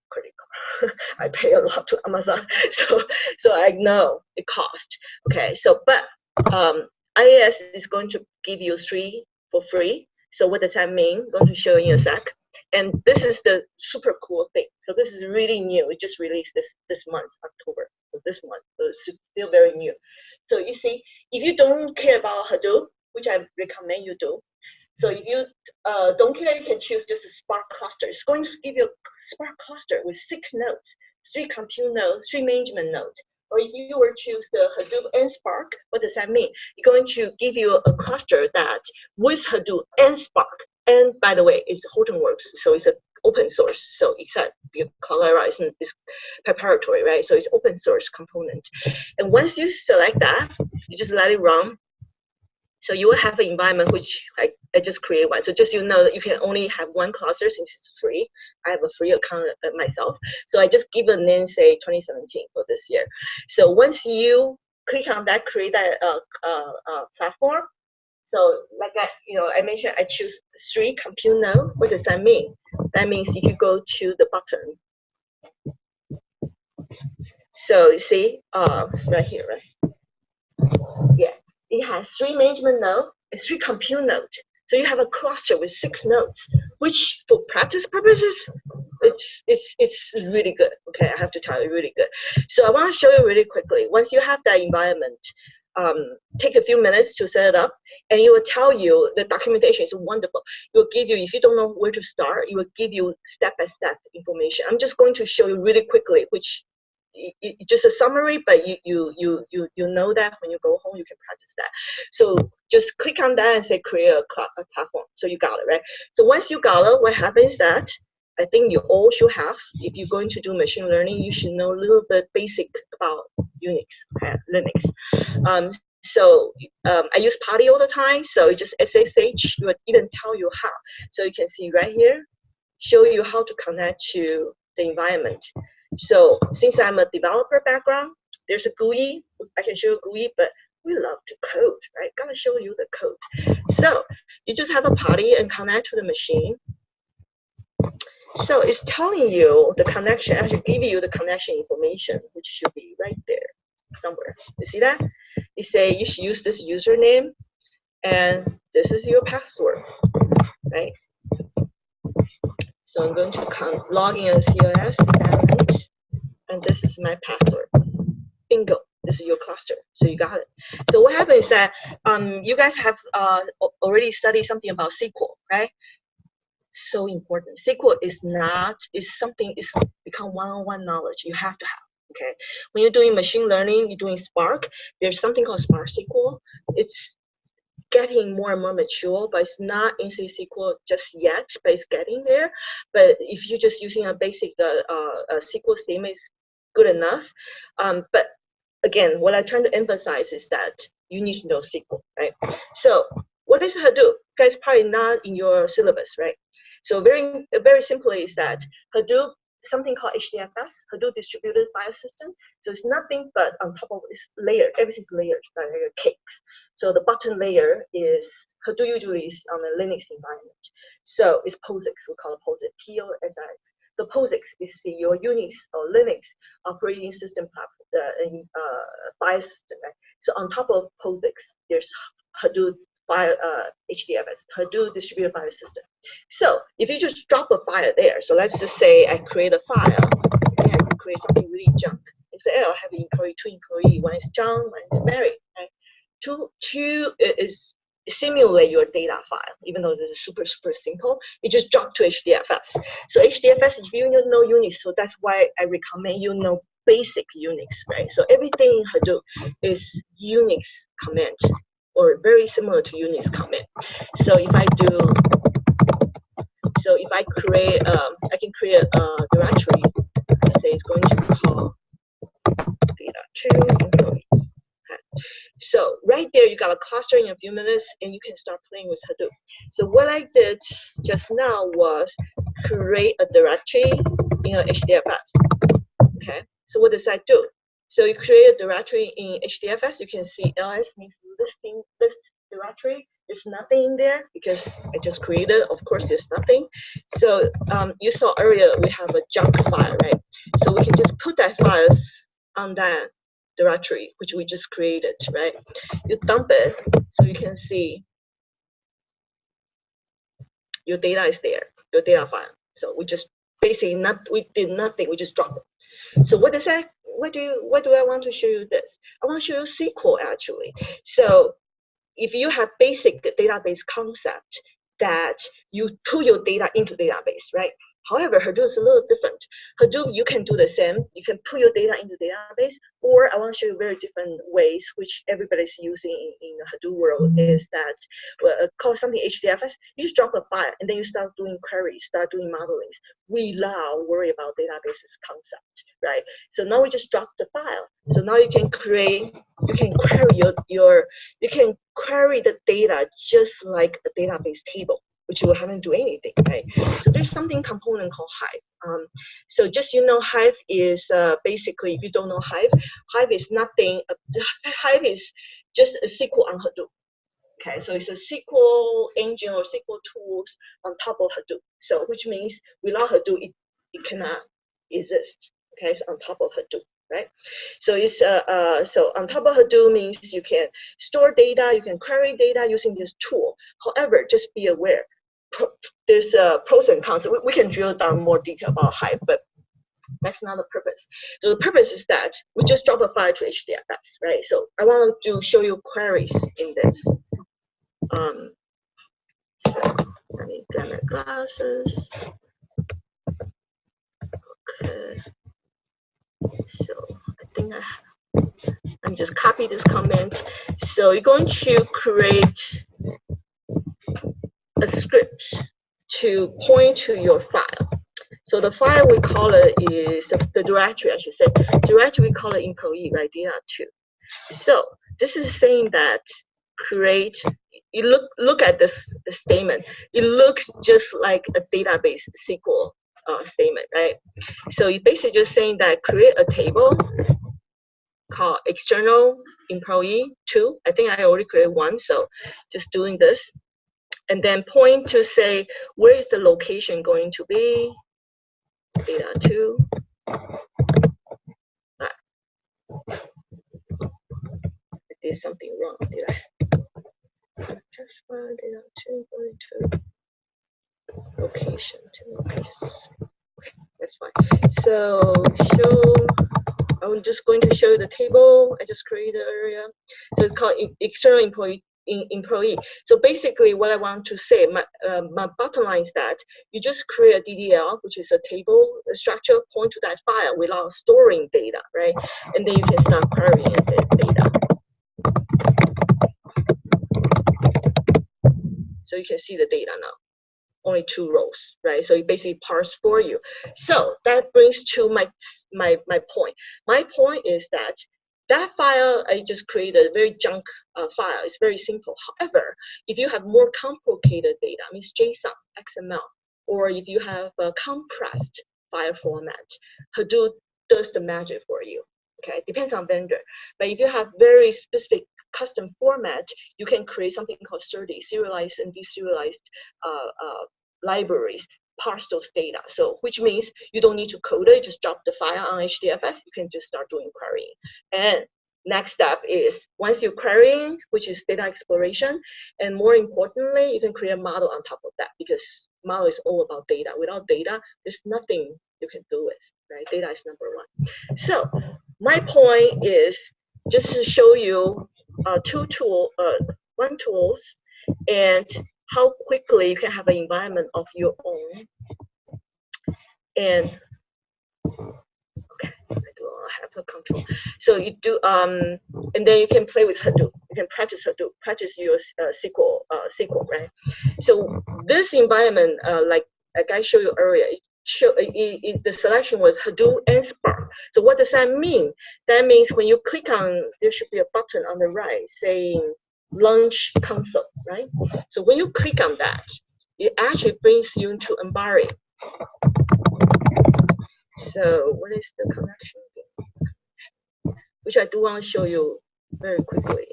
credit card. I pay a lot to Amazon, so I know it costs. Okay, so but IaaS is going to give you 3 for free. So what does that mean? I'm going to show you in a sec. And this is the super cool thing. So this is really new. We just released this month, October. So this month, so it's still very new. So you see, if you don't care about Hadoop, which I recommend you do, so if you don't care, you can choose just a Spark cluster. It's going to give you a Spark cluster with 6 nodes, 3 compute nodes, 3 management nodes. Or if you were to choose the Hadoop and Spark, what does that mean? It's going to give you a cluster that with Hadoop and Spark. And by the way, it's Hortonworks, so it's an open source. So except Cloudera is preparatory, right? So it's open source component. And once you select that, you just let it run. So you will have an environment which I just created one. So just you know that you can only have 1 cluster since it's free. I have a free account myself. So I just give a name, say 2017 for this year. So once you click on that, create that platform. So like I mentioned, I choose 3 compute nodes. What does that mean? That means if you go to the button. So you see, right here, right? Yeah. It has 3 management nodes and 3 compute nodes. So you have a cluster with 6 nodes, which for practice purposes, it's really good. Okay, I have to tell you, really good. So I want to show you really quickly. Once you have that environment, take a few minutes to set it up, and it will tell you the documentation is wonderful. It will give you, if you don't know where to start, it will give you step-by-step information. I'm just going to show you really quickly, which just a summary, but you know that when you go home, you can practice that. So just click on that and say create a platform. So you got it, right? So once you got it, what happens is that I think you all should have, if you're going to do machine learning, you should know a little bit basic about Unix, Linux. So I use PuTTY all the time. So it just SSH, it will even tell you how. So you can see right here, show you how to connect to the environment. So since I'm a developer background, there's a GUI. I can show you GUI, but we love to code, right? Gotta show you the code. So you just have a PuTTY and connect to the machine. So it's telling you the connection, actually give you the connection information, which should be right there somewhere. You see that? You say you should use this username, and this is your password, right? So I'm going to log in as COS, and this is my password. Bingo, this is your cluster. So you got it. So what happens is that you guys have already studied something about SQL, right? So important. SQL is something is become one-on-one knowledge you have to have. Okay, when you're doing machine learning, you're doing Spark. There's something called Spark SQL. It's getting more and more mature, but it's not in SQL just yet, but it's getting there. But if you're just using a basic SQL statement, is good enough. But again, what I'm trying to emphasize is that you need to know SQL, right? So what is Hadoop? Guys, probably not in your syllabus, right? So very simply is that Hadoop, something called HDFS, Hadoop Distributed File System. So it's nothing but on top of this layer, everything's layered like cakes. So the bottom layer is Hadoop usually is on a Linux environment. So it's POSIX, we call it POSIX, POSIX. So POSIX is your Unix or Linux operating system platform, file system. Right? So on top of POSIX, there's Hadoop HDFS, Hadoop Distributed File System. So if you just drop a file there, so let's just say I create a file, and I create something really junk. And say, oh, I have an employee, 2 employees, one is John, one is Mary. Right? Two is simulate your data file, even though this is super simple. You just drop to HDFS. So HDFS, if you know Unix, so that's why I recommend you know basic Unix, right? So everything in Hadoop is Unix command. or very similar to Unix command. So if I create, I can create a directory. Let's say it's going to be called data2 employee. Okay. So right there, you got a cluster in a few minutes, and you can start playing with Hadoop. So what I did just now was create a directory in a HDFS. Okay. So what does that do? So you create a directory in HDFS. You can see ls means listing this directory. There's nothing in there because I just created. Of course, there's nothing. So you saw earlier we have a junk file, right? So we can just put that files on that directory which we just created, right? You dump it so you can see your data is there, your data file. So we just basically we did nothing. We just dropped it. So what does that? What do I want to show you this? I want to show you SQL actually. So if you have basic database concept that you put your data into database, right? However, Hadoop is a little different. Hadoop, you can do the same. You can put your data into database, or I want to show you very different ways which everybody's using in the Hadoop world is that call something HDFS. You just drop a file and then you start doing queries, start doing modeling without worry about databases concept, right? So now we just drop the file. So now you can query you can query the data just like a database table, which you haven't do anything, right? So there's something component called Hive. So just Hive is basically, if you don't know Hive, Hive is nothing. Hive is just a SQL on Hadoop. Okay, so it's a SQL engine or SQL tools on top of Hadoop. So which means without Hadoop, it cannot exist. Okay, it's on top of Hadoop. Right, so it's so on top of Hadoop means you can store data, you can query data using this tool. However, just be aware, there's pros and cons. We can drill down more detail about Hive, but that's not the purpose. So the purpose is that we just drop a file to HDFS, right? So I want to show you queries in this. So let me get my glasses. Okay. So I think I'm just copy this comment. So you're going to create a script to point to your file. So the file we call it is the directory, I should say. Directory we call it employee, right? Data2. So this is saying that create. You look at this statement. It looks just like a database SQL statement, right? So you basically just saying that create a table called external employee 2. I think I already created one, so just doing this. And then point to say, where is the location going to be? Data2. I did something wrong, did I? Transfer data2 going to location, 2 locations. Okay, that's fine. So I'm just going to show you the table I just created earlier. So it's called external employee. So basically what I want to say, my bottom line is that you just create a DDL, which is a table structure, point to that file without storing data, right? And then you can start querying the data. So you can see the data now. Only 2 rows, right? So it basically parse for you. So that brings to my point. My point is that file I just created, a very junk file. It's very simple. However, if you have more complicated data, means JSON, XML, or if you have a compressed file format, Hadoop does the magic for you. Okay, depends on vendor. But if you have very specific custom format, you can create something called SERDI, serialized and deserialized libraries, parse those data. So which means you don't need to code it, just drop the file on HDFS, you can just start doing querying. And next step is once you're querying, which is data exploration, and more importantly, you can create a model on top of that because model is all about data. Without data, there's nothing you can do with, right? Data is number 1. So my point is just to show you one tools and how quickly you can have an environment of your own. And okay, I do have a control. So you do and then you can play with Hadoop. You can practice Hadoop, practice your SQL, right? So this environment, like I showed you earlier, the selection was Hadoop and Spark. So what does that mean? That means when you click on, there should be a button on the right saying Launch Console, right? So when you click on that, it actually brings you to Ambari. So what is the connection? Which I do want to show you very quickly.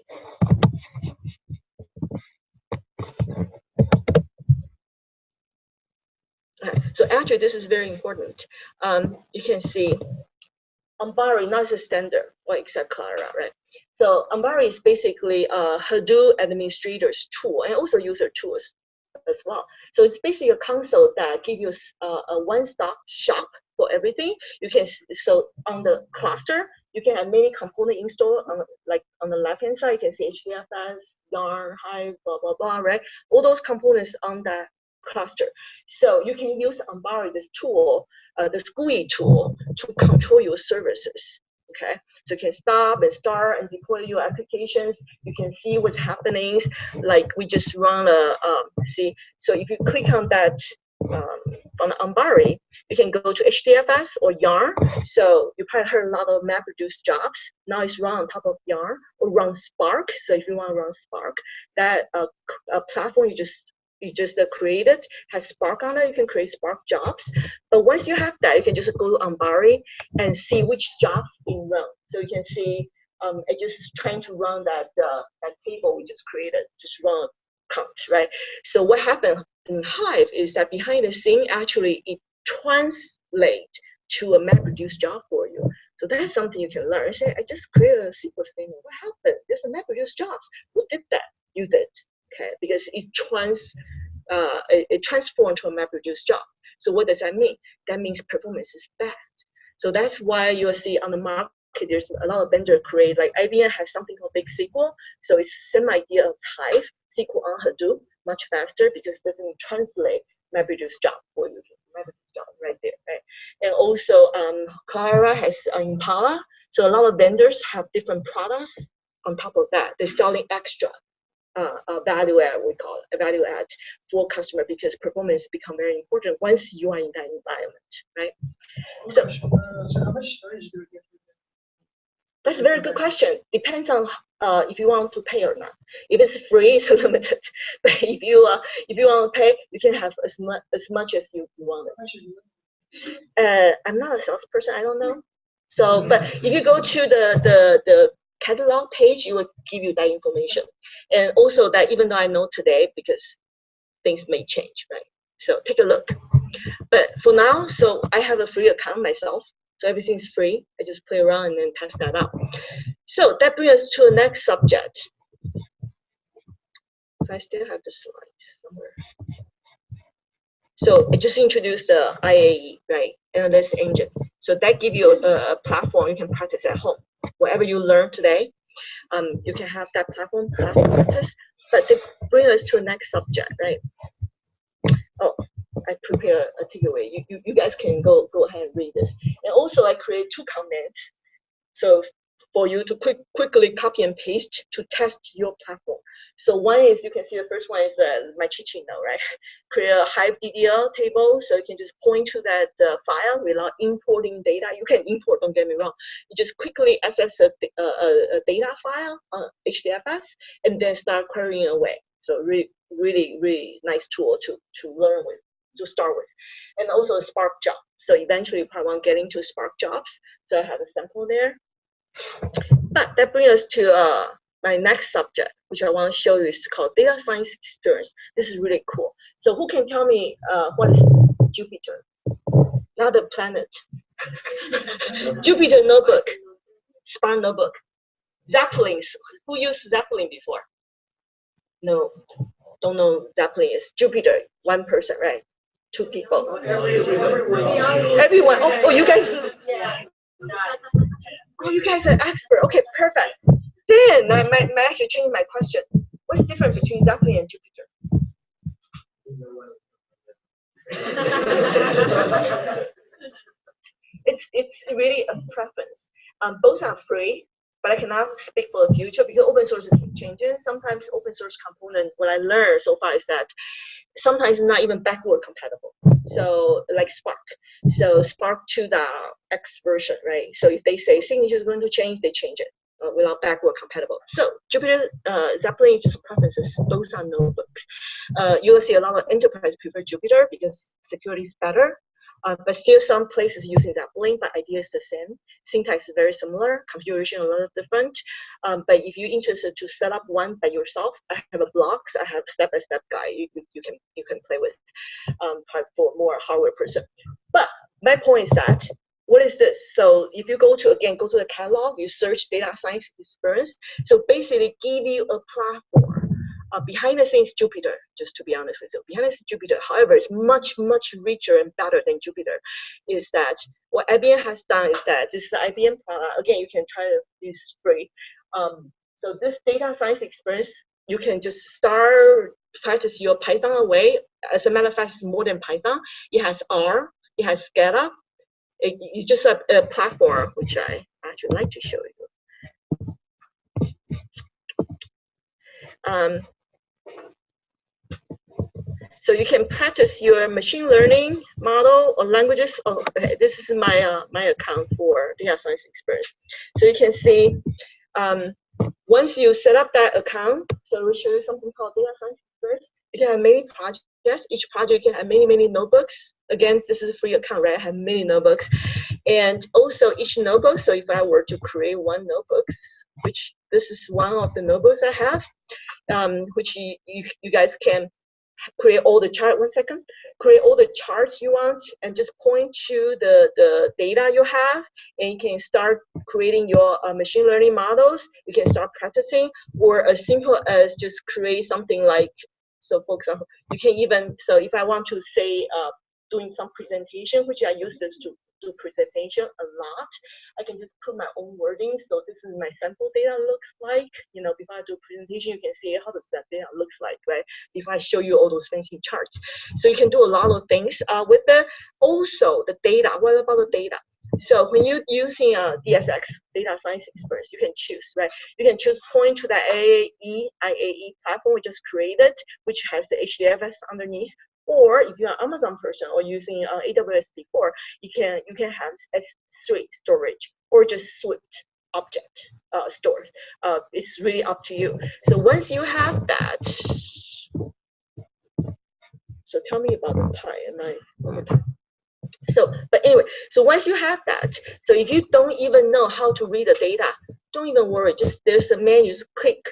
So actually, this is very important. You can see Ambari, not a standard, or except Clara, right? So Ambari is basically a Hadoop administrator's tool and also user tools as well. So it's basically a console that gives you a one-stop shop for everything. You can, so on the cluster, you can have many components installed on, like on the left-hand side, you can see HDFS, Yarn, Hive, blah, blah, blah, right? All those components on that cluster. So you can use Ambari, this tool, this GUI tool, to control your services. Okay, so you can stop and start and deploy your applications. You can see what's happening. Like we just run a see. So if you click on that on Ambari, you can go to HDFS or Yarn. So you probably heard a lot of MapReduce jobs. Now it's run on top of Yarn or run Spark. So if you want to run Spark, that platform you just created has Spark on it. You can create Spark jobs. But once you have that, you can just go to Ambari and see which jobs being run. So you can see it just trying to run that table we just created, just run count, right? So what happened in Hive is that behind the scene, actually it translates to a MapReduce job for you. So that's something you can learn. Say, I just created a SQL statement. What happened? There's a MapReduce jobs. Who did that? You did. Okay, because it transformed to a MapReduce job. So what does that mean? That means performance is bad. So that's why you'll see on the market, there's a lot of vendors create, like IBM has something called Big SQL. So it's same idea of Hive, SQL on Hadoop, much faster because it doesn't translate MapReduce job for you. MapReduce job right there, right? And also Clara has Impala. So a lot of vendors have different products on top of that. They're selling extra. Value add, we call it, a value add for customer because performance become very important once you are in that environment, right? So how much storage do you get? that's a very good question. Depends on if you want to pay or not. If it's free, it's limited. But if you want to pay, you can have as much as you want it. I'm not a salesperson. I don't know. So, but if you go to the catalog page, it will give you that information. And also that even though I know today, because things may change, right? So take a look. But for now, so I have a free account myself. So everything's free. I just play around and then test that out. So that brings us to the next subject. If I still have the slide somewhere. So I just introduced the IAE, right? Analyst Engine. So that gives you a platform you can practice at home. Whatever you learn today, you can have that platform practice. But to bring us to the next subject, right? Oh, I prepare a takeaway. You guys can go ahead and read this. And also, I create 2 comments. So for you to quickly copy and paste to test your platform. So one is, you can see the first one is my teaching note, right? Create a Hive DDL table, so you can just point to that file without importing data. You can import, don't get me wrong. You just quickly access a data file on HDFS and then start querying away. So really nice tool to learn with, to start with. And also a Spark job. So eventually you probably want to get into Spark jobs. So I have a sample there. But that brings us to my next subject, which I want to show you, is called data science experience. This is really cool. So who can tell me what is Jupyter? Not a planet. Jupyter notebook, Spark notebook. Zeppelins. Who used Zeppelin before? No, don't know Zeppelin is. Jupyter, 1 person, right? 2 people. Everyone. Oh, you guys. Oh, you guys are expert. Okay, perfect. Then I might actually change my question. What's different between Zeppelin and Jupyter? It's really a preference. Both are free. but I cannot speak for the future because open source keep changing. Sometimes open source component, what I learned so far is that sometimes not even backward compatible. So like Spark. So Spark to the X version, right? So if they say signature is going to change, they change it without backward compatible. So Jupyter Zeppelin is just preferences. Those are notebooks. You will see a lot of enterprise prefer Jupyter because security is better. But still some places using Zeppelin, but idea is the same. Syntax is very similar, configuration a little different. But if you're interested to set up one by yourself, I have a blocks, I have step-by-step guide you can play with for more hardware person. But my point is that, what is this? So if you go to the catalog, you search data science experience. So basically give you a platform. Behind the scenes Jupyter, just to be honest with you, behind the scenes Jupyter, however, is much, much richer and better than Jupyter. Is that what IBM has done is that this is the IBM product. Again, you can try this free. So this data science experience, you can just start practice your Python away. As a matter of fact, it's more than Python. It has R, it has SCADA. It's just a platform, which I actually like to show you. So you can practice your machine learning model or languages. Oh, okay, this is my my account for data science experience. So you can see once you set up that account, so we'll show you something called data science experience. You can have many projects. Each project can have many notebooks. Again, this is a free account, right? I have many notebooks. And also each notebook, so if I were to create one notebooks, which this is one of the notebooks I have, which you guys can create all the chart, create all the charts you want and just point to the data you have, and you can start creating your machine learning models. You can start practicing, or as simple as just create something like, so for example, you can even, so if I want to say doing some presentation, which I use this to do presentation a lot, I can just put my own wording. So this is my sample data looks like. You know, before I do presentation, you can see how does that data looks like, right? Before I show you all those fancy charts. So you can do a lot of things with the, also the data. What about the data? So when you're using DSX, data science experience, you can choose, right? You can choose point to the IAE platform we just created, which has the HDFS underneath. Or if you're an Amazon person or using AWS before, you can have S3 storage or just Swift object stored. It's really up to you. So once you have that, so tell me about the time. Am I over time? So, but anyway, so once you have that, so if you don't even know how to read the data, don't even worry. Just there's a menu, just click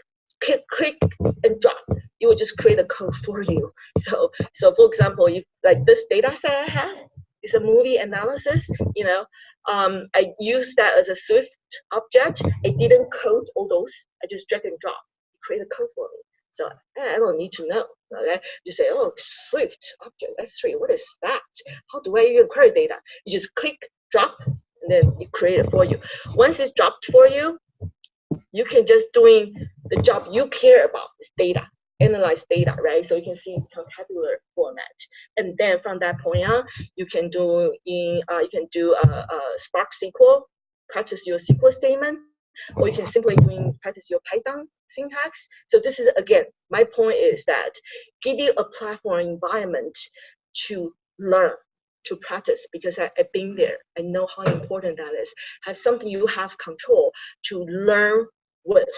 and drop. It will just create a code for you. So for example, if like this data set I have is a movie analysis, you know, I use that as a Swift object. I didn't code all those. I just drag and drop, create a code for me. So I don't need to know. Okay, you say, oh, Swift object S3. What is that? How do I even query data? You just click, drop, and then it create it for you. Once it's dropped for you, you can just doing the job you care about is data. Analyze data, right? So you can see tabular format, and then from that point on, you can do Spark SQL, practice your SQL statement, or you can simply practice your Python syntax. So this is again, my point is that give you a platform environment to learn, to practice, because I've been there. I know how important that is. Have something you have control to learn with,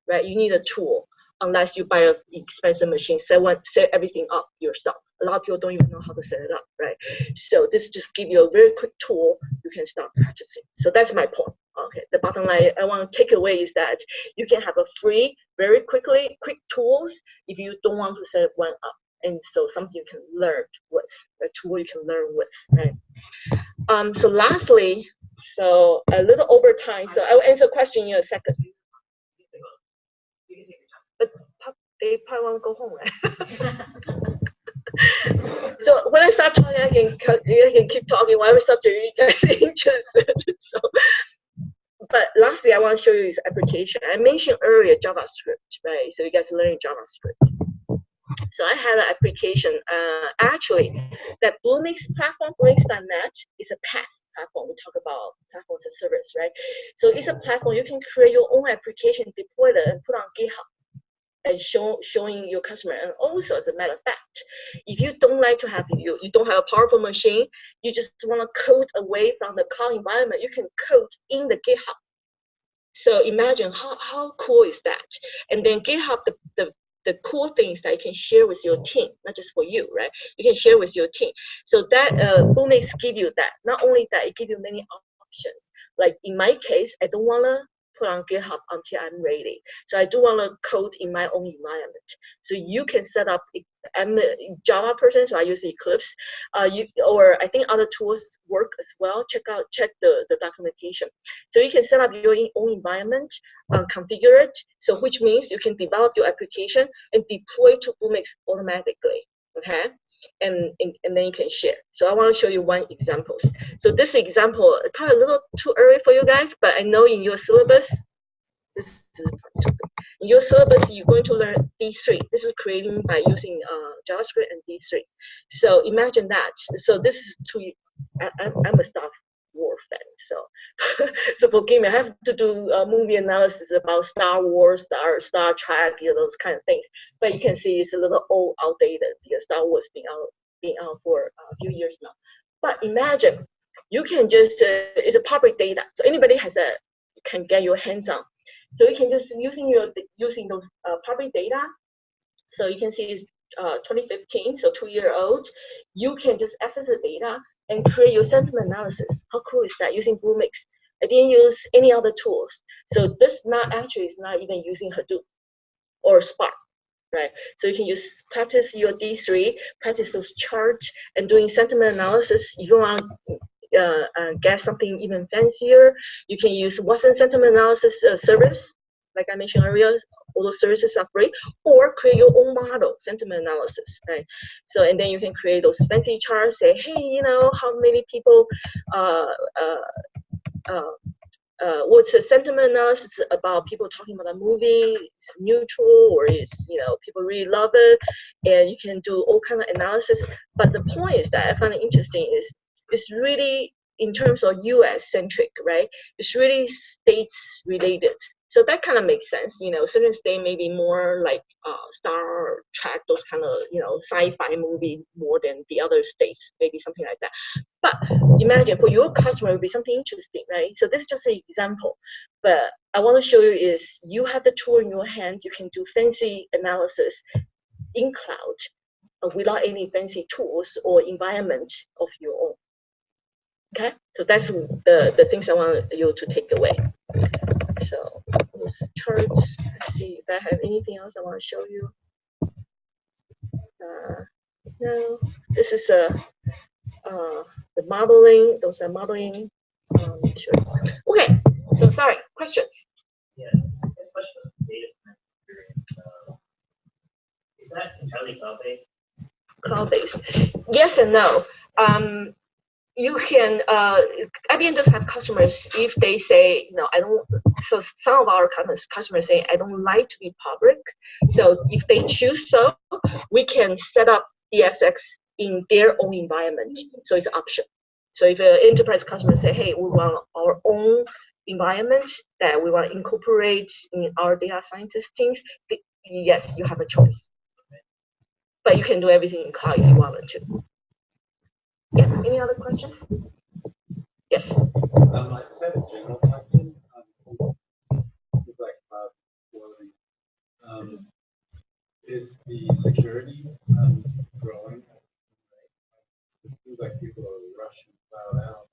right? You need a tool. Unless you buy an expensive machine, set everything up yourself. A lot of people don't even know how to set it up, right? So this just give you a very quick tool you can start practicing. So that's my point. Okay, the bottom line I want to take away is that you can have a free, very quick tools if you don't want to set one up. And so something you can learn with, a tool you can learn with, right? So lastly, so a little over time, so I will answer a question in a second. But they probably want to go home, right? So when I start talking, I can keep talking whatever subject you guys are interested. So, but lastly, I want to show you this application. I mentioned earlier JavaScript, right? So you guys are learning JavaScript. So I have an application. Actually, that Bluemix platform, Bluemix.net, is a PaaS platform. We talk about platforms and service, right? So it's a platform you can create your own application, deploy it, and put on GitHub, and showing your customer. And also, as a matter of fact, if you don't like to have you don't have a powerful machine, you just want to code away from the cloud environment, you can code in the GitHub. So imagine how cool is that? And then GitHub, the cool things that you can share with your team, not just for you, right? You can share with your team. So that Bluemix give you that. Not only that, it give you many options. Like in my case, I don't want to put on GitHub until I'm ready. So I do want to code in my own environment. So you can set up, I'm a Java person, so I use Eclipse. Or I think other tools work as well. Check the documentation. So you can set up your own environment, configure it. So which means you can develop your application and deploy to Bluemix automatically. Okay. And then you can share. So I want to show you one example. So this example is probably a little too early for you guys, but I know in your syllabus, you're going to learn D3. This is creating by using JavaScript and D3. So imagine that. So this is I'm a Star Wars fan, so so forgive me. I have to do movie analysis about Star Wars, Star Trek, those kind of things. But you can see it's a little old, outdated because Star Wars been out for a few years now. But imagine you can just it's a public data, so anybody can get your hands on. So you can just using those public data. So you can see it's 2015, so 2-year-old. You can just access the data and create your sentiment analysis. How cool is that? Using Bluemix. I didn't use any other tools. So this is not even using Hadoop or Spark, right? So you can practice your D3, practice those charts, and doing sentiment analysis. If you want get something even fancier, you can use Watson sentiment analysis service, like I mentioned earlier. All those services are free, or create your own model, sentiment analysis, right? So, and then you can create those fancy charts, say, hey, how many people, what's the sentiment analysis about people talking about a movie, it's neutral, or is, people really love it, and you can do all kind of analysis. But the point is that I find it interesting is, it's really, in terms of US centric, right? It's really states related. So that kind of makes sense. Certain state may be more like Star Trek, those kind of, sci-fi movie more than the other states, maybe something like that. But imagine for your customer, it would be something interesting, right? So this is just an example. But I want to show you is you have the tool in your hand. You can do fancy analysis in cloud without any fancy tools or environment of your own. Okay, so that's the things I want you to take away. So those charts, let's see if I have anything else I want to show you. No, this is the modeling. Those are modeling. Sure. Okay, so sorry, questions? Yeah, question on data experience. Is that entirely cloud-based? Cloud-based. Yes and no. You can, IBM does have customers, if they say, I don't, so some of our customers say, I don't like to be public. So if they choose so, we can set up ESX in their own environment. So it's an option. So if an enterprise customer say, hey, we want our own environment that we want to incorporate in our data scientist teams, yes, you have a choice. But you can do everything in cloud if you wanted to. Yeah, any other questions? Yes. I just have a general question. Like cloud quality. Is the security growing? It seems like people are rushing cloud out.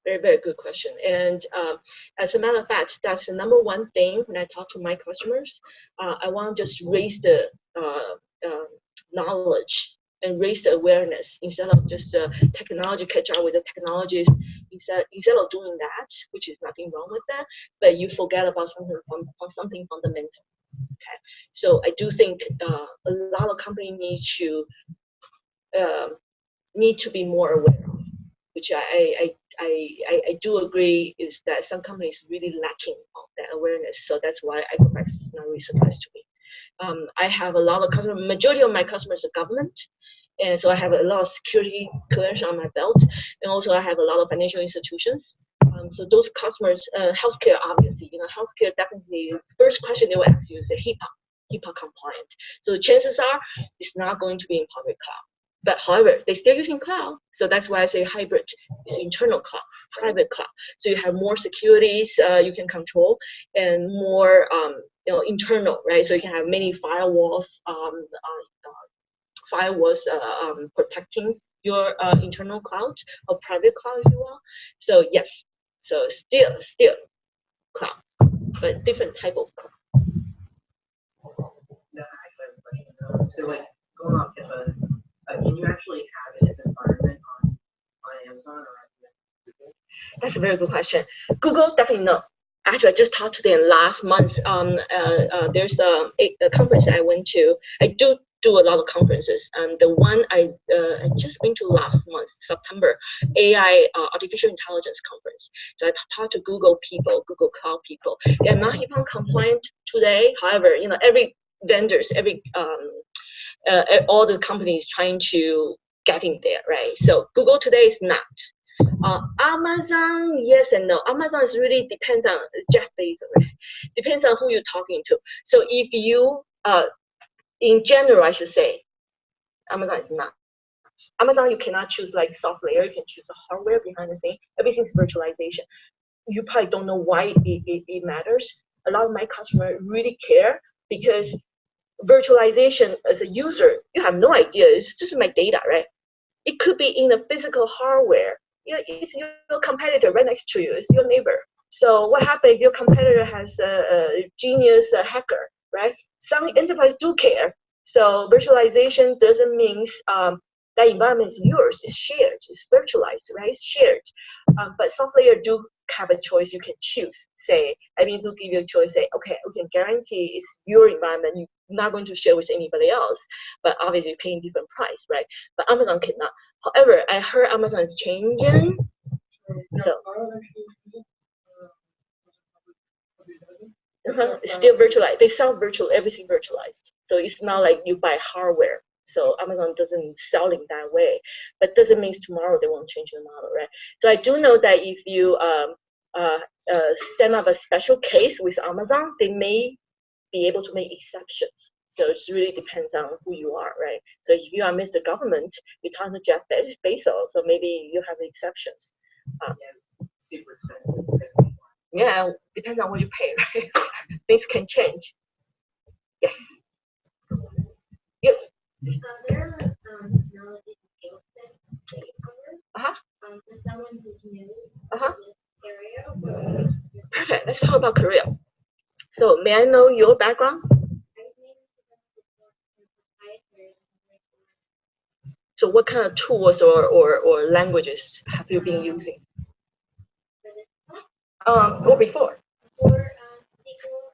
Very, very good question. And as a matter of fact, that's the number one thing when I talk to my customers. I want to just raise the knowledge and raise the awareness instead of just technology catch up with the technologies. Instead of doing that, which is nothing wrong with that, but you forget about something fundamental. Okay, so I do think a lot of companies need to be more aware of, which I do agree is that some companies really lacking of that awareness. So that's why Equifax is not really surprised to me. I have a lot of customers. Majority of my customers are government, and so I have a lot of security clearance on my belt, and also I have a lot of financial institutions. So those customers, healthcare, obviously, healthcare definitely. First question they will ask you is HIPAA compliant. So chances are it's not going to be in public cloud. But however, they're still using cloud. So that's why I say hybrid is internal cloud, private cloud. So you have more securities you can control and more internal, right? So you can have many firewalls, protecting your internal cloud or private cloud, if you will. So yes, so still cloud, but different type of cloud. No, I have a question though. So like going off HIPAA, can you actually have an environment on Amazon or on Google? That's a very good question. Google definitely no. Actually, I just talked to them last month. There's a conference I went to. I do a lot of conferences. The one I just went to last month, September, AI artificial intelligence conference. So I talked to Google people, Google Cloud people. They're not HIPAA compliant today. However, every vendors, all the companies trying to get in there, right? So Google today is not. Amazon, yes and no. Amazon is really depends on Jeff Bezos, right? Depends on who you're talking to. So if you, in general, I should say, Amazon is not. Amazon, you cannot choose like software. You can choose the hardware behind the scene. Everything's virtualization. You probably don't know why it matters. A lot of my customers really care because virtualization as a user, you have no idea. It's just my data, right? It could be in the physical hardware. It's your competitor right next to you. It's your neighbor. So what happens if your competitor has a genius hacker, right? Some enterprise do care. So virtualization doesn't mean that environment is yours. It's shared. It's virtualized, right? It's shared. But software do have a choice you can choose. Say, do give you a choice. Say, okay, we can guarantee it's your environment. You're not going to share with anybody else. But obviously, you're paying different price, right? But Amazon cannot. However, I heard Amazon is changing. So it's still virtualized. They sell everything virtualized. So it's not like you buy hardware. So Amazon doesn't sell it that way, but doesn't mean tomorrow they won't change the model, right? So I do know that if you stand up a special case with Amazon, they may be able to make exceptions. So it really depends on who you are, right? So if you are Mr. Government, you're talking to Jeff Bezos, so maybe you have exceptions. Super expensive. Yeah, depends on what you pay, right? Things can change. Yes. Yep. There are technology skill sets that you cover. For someone who's new in this area. Perfect. Let's talk about career. So may I know your background? So what kind of tools or languages have you been using? Or before? For SQL,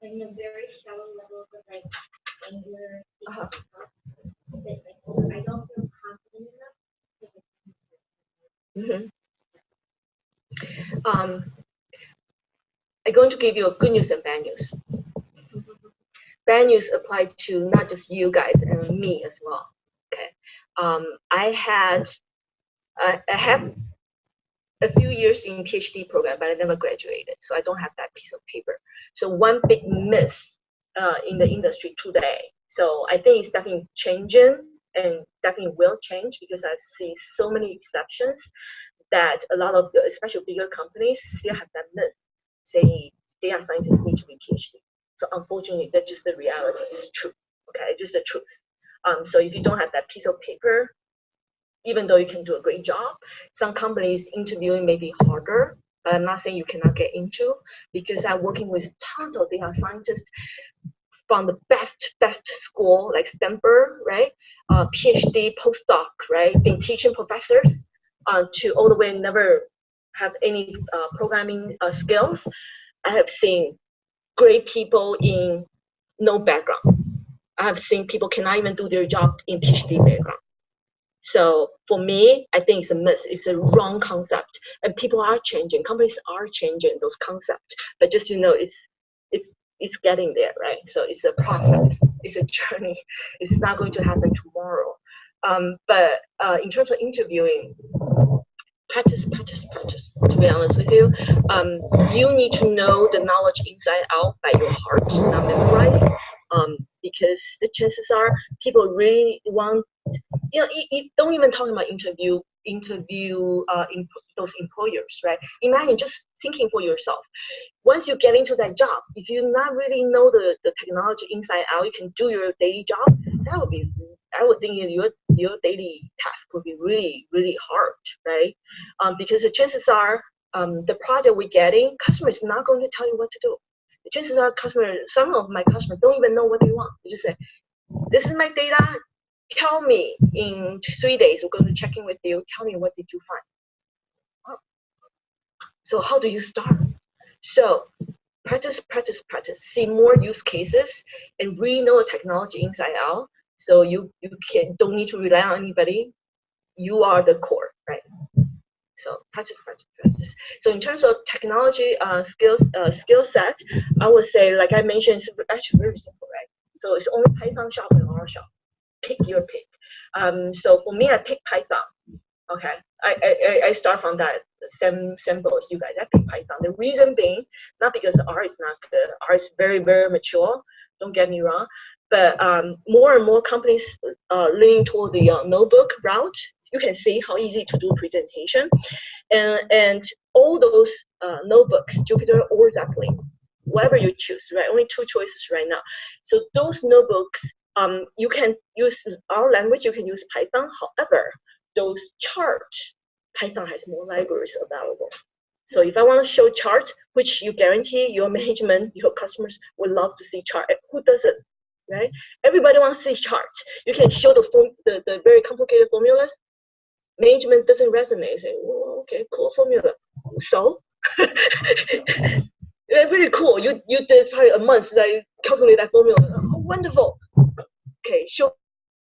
in a very shallow level, but like Angular, but I don't feel confident enough. I'm going to give you a good news and bad news. Bad news apply to not just you guys and me as well. Okay. I have a few years in PhD program, but I never graduated, so I don't have that piece of paper. So one big myth in the industry today. So I think it's definitely changing and definitely will change because I've seen so many exceptions that a lot of, especially bigger companies, still have that myth saying data scientists need to be PhD. So unfortunately, that's just the reality. It's true. Okay, it's just the truth. So if you don't have that piece of paper, even though you can do a great job, some companies interviewing may be harder. But I'm not saying you cannot get into, because I'm working with tons of data scientists from the best school like Stanford, right? PhD, postdoc, right? Been teaching professors to all the way never have any programming skills. I have seen great people in no background. I have seen people cannot even do their job in PhD background. So for me, I think it's a myth. It's a wrong concept, and people are changing. Companies are changing those concepts. But just it's it's getting there, right? So it's a process, it's a journey. It's not going to happen tomorrow. But in terms of interviewing, practice. To be honest with you, you need to know the knowledge inside out by your heart, not memorize. Because the chances are people really want, don't even talk about interview those employers, right? Imagine just thinking for yourself. Once you get into that job, if you not really know the technology inside out, you can do your daily job. That would be, I would think your daily task would be really, really hard, right? Because the chances are the project we're getting, customer is not going to tell you what to do. The chances are some of my customers don't even know what they want. They just say, this is my data. Tell me in 3 days, we're going to check in with you. Tell me what did you find. So how do you start? So practice. See more use cases and really know the technology inside out. So you don't need to rely on anybody. You are the core, right? So practice. So in terms of technology skill set, I would say, like I mentioned, it's actually very simple, right? So it's only Python shop and R shop. Pick your pick. So for me, I pick Python. Okay, I start from that same goal as you guys. I pick Python. The reason being, not because R is not good. R is very, very mature. Don't get me wrong. But more and more companies leaning toward the notebook route. You can see how easy to do presentation, and all those notebooks, Jupyter or Zeppelin, whatever you choose, right? Only 2 choices right now. So those notebooks, you can use our language. You can use Python. However, those charts, Python has more libraries available. So if I want to show charts, which you guarantee your management, your customers would love to see chart. Who doesn't, right? Everybody wants to see charts. You can show the very complicated formulas. Management doesn't resonate. Say, oh, okay, cool formula. So, really cool. You did probably a month that calculate that formula. Oh, wonderful. Okay, show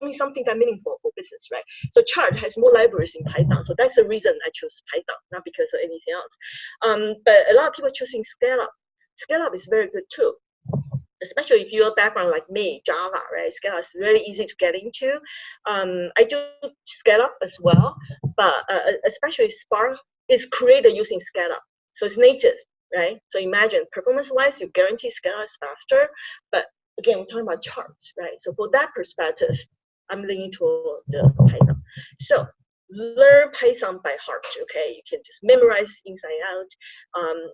me something that meaningful for business, right? So chart has more libraries in Python. So that's the reason I chose Python, not because of anything else. But a lot of people choosing Scala. Scala is very good too. Especially if you're a background like me, Java, right? Scala is very easy to get into. I do Scala as well, but especially Spark is created using Scala. So it's native, right? So imagine performance-wise, you guarantee Scala is faster, but again, we're talking about charts, right? So for that perspective, I'm leaning toward the Python. So learn Python by heart, okay? You can just memorize inside out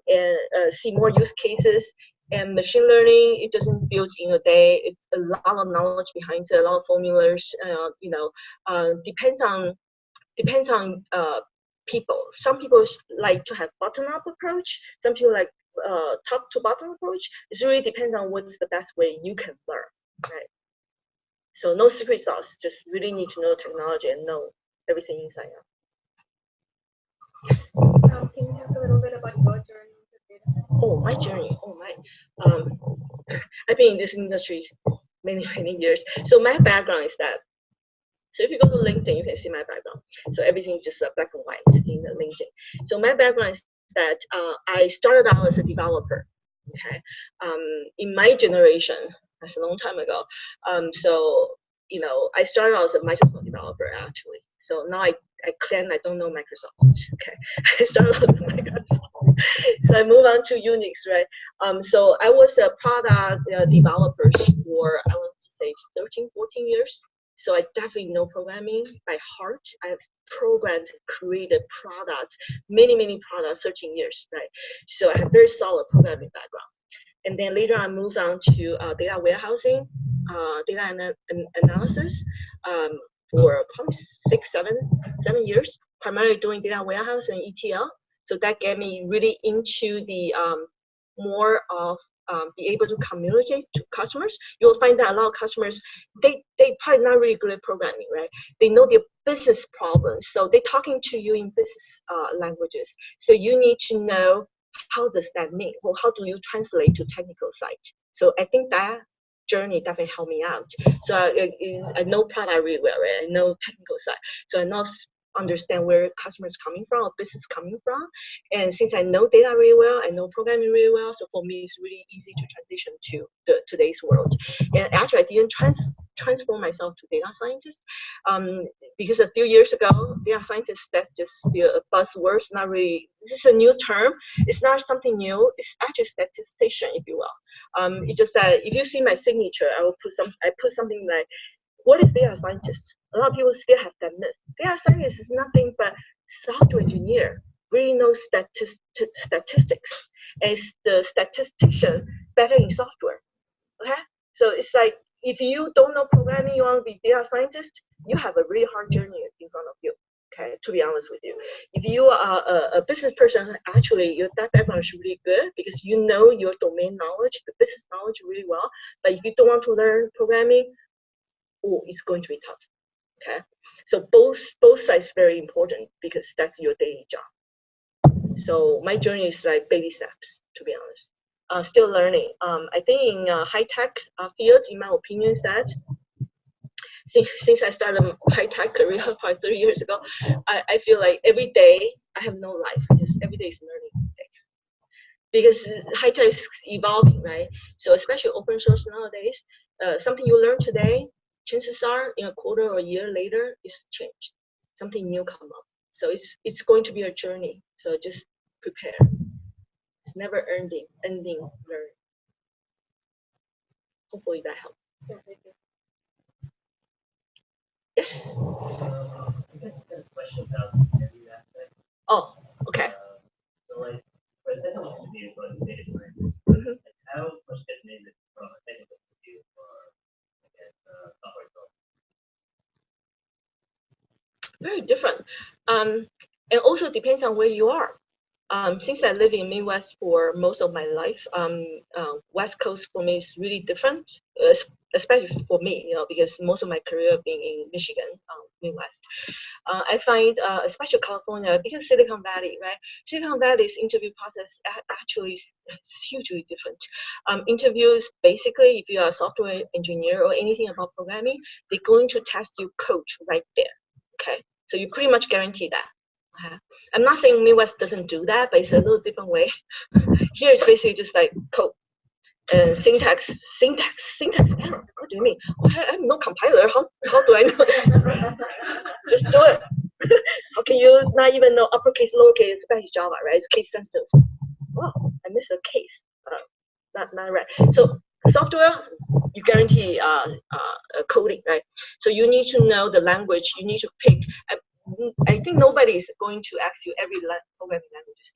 and see more use cases. And machine learning, it doesn't build in a day. It's a lot of knowledge behind it, a lot of formulas. Depends on people. Some people like to have bottom-up approach. Some people like top-to-bottom approach. It really depends on what's the best way you can learn, right? So no secret sauce. Just really need to know technology and know everything inside out. Can you talk a little bit about your journey? Oh, my journey. Oh, my. I've been in this industry many years. So my background is that. So if you go to LinkedIn, you can see my background. So everything is just black and white in the LinkedIn. So my background is that I started out as a developer. Okay, in my generation, that's a long time ago. So I started out as a Microsoft developer actually. So now I claim I don't know Microsoft. Okay, I started out with Microsoft. So I moved on to Unix, right? So I was a product developer for, I want to say 13, 14 years. So I definitely know programming by heart. I've programmed, created products, many products, 13 years, right? So I have very solid programming background. And then later I moved on to data warehousing, data analysis for probably 7 years, primarily doing data warehouse and ETL. So that got me really into the more of be able to communicate to customers. You'll find that a lot of customers, they probably not really good at programming, right? They know their business problems, so they're talking to you in business languages. So you need to know how does that mean, or how do you translate to technical side. So I think that journey definitely helped me out. So I know product really well, right? I know technical side. So I know understand where customers coming from or business coming from. And since I know data really well, I know programming really well, so for me it's really easy to transition to today's world. And actually I didn't transform myself to data scientist because a few years ago, data scientist, that's just a buzzword. It's not really, this is a new term. It's not something new. It's actually statistician, if you will. It's just that if you see my signature, I put something like, what is data scientist? A lot of people still have that myth. Data scientist is nothing but software engineer, really knows statistics, and the statistician better in software. Okay, so it's like if you don't know programming, you want to be data scientist, you have a really hard journey in front of you. Okay, to be honest with you, if you are a business person, actually that background is really good because you know your domain knowledge, the business knowledge really well. But if you don't want to learn programming, oh, it's going to be tough. Okay, so both sides very important because that's your daily job. So my journey is like baby steps, to be honest. Still learning. I think in high tech fields, in my opinion, is that since I started high tech career about 3 years ago, I feel like every day I have no life. Just every day is learning day. Because high tech is evolving, right? So especially open source nowadays, something you learn today, chances are in a quarter or a year later, it's changed. Something new come up. So it's going to be a journey. So just prepare. It's never ending learning. Hopefully that helps. Yes. Oh, okay. So like, for the technical interview for the data scientist, how much gets needed from a technical interview for, I guess, software development? Very different. And also depends on where you are. Since I live in Midwest for most of my life, West Coast for me is really different, especially for me, because most of my career being in Michigan, Midwest. I find, especially California, because Silicon Valley, right? Silicon Valley's interview process actually is hugely different. Interviews, basically, if you are a software engineer or anything about programming, they're going to test you code right there, okay? So you pretty much guarantee that. I'm not saying Midwest doesn't do that, but it's a little different way. Here it's basically just like code and syntax error. What do you mean? I have no compiler. How do I know? Just do it. How can you not even know uppercase, lowercase, especially Java, right? It's case sensitive. Oh, I missed a case. Not right. So software, you guarantee coding, right? So you need to know the language. You need to pick. I think nobody is going to ask you every programming languages.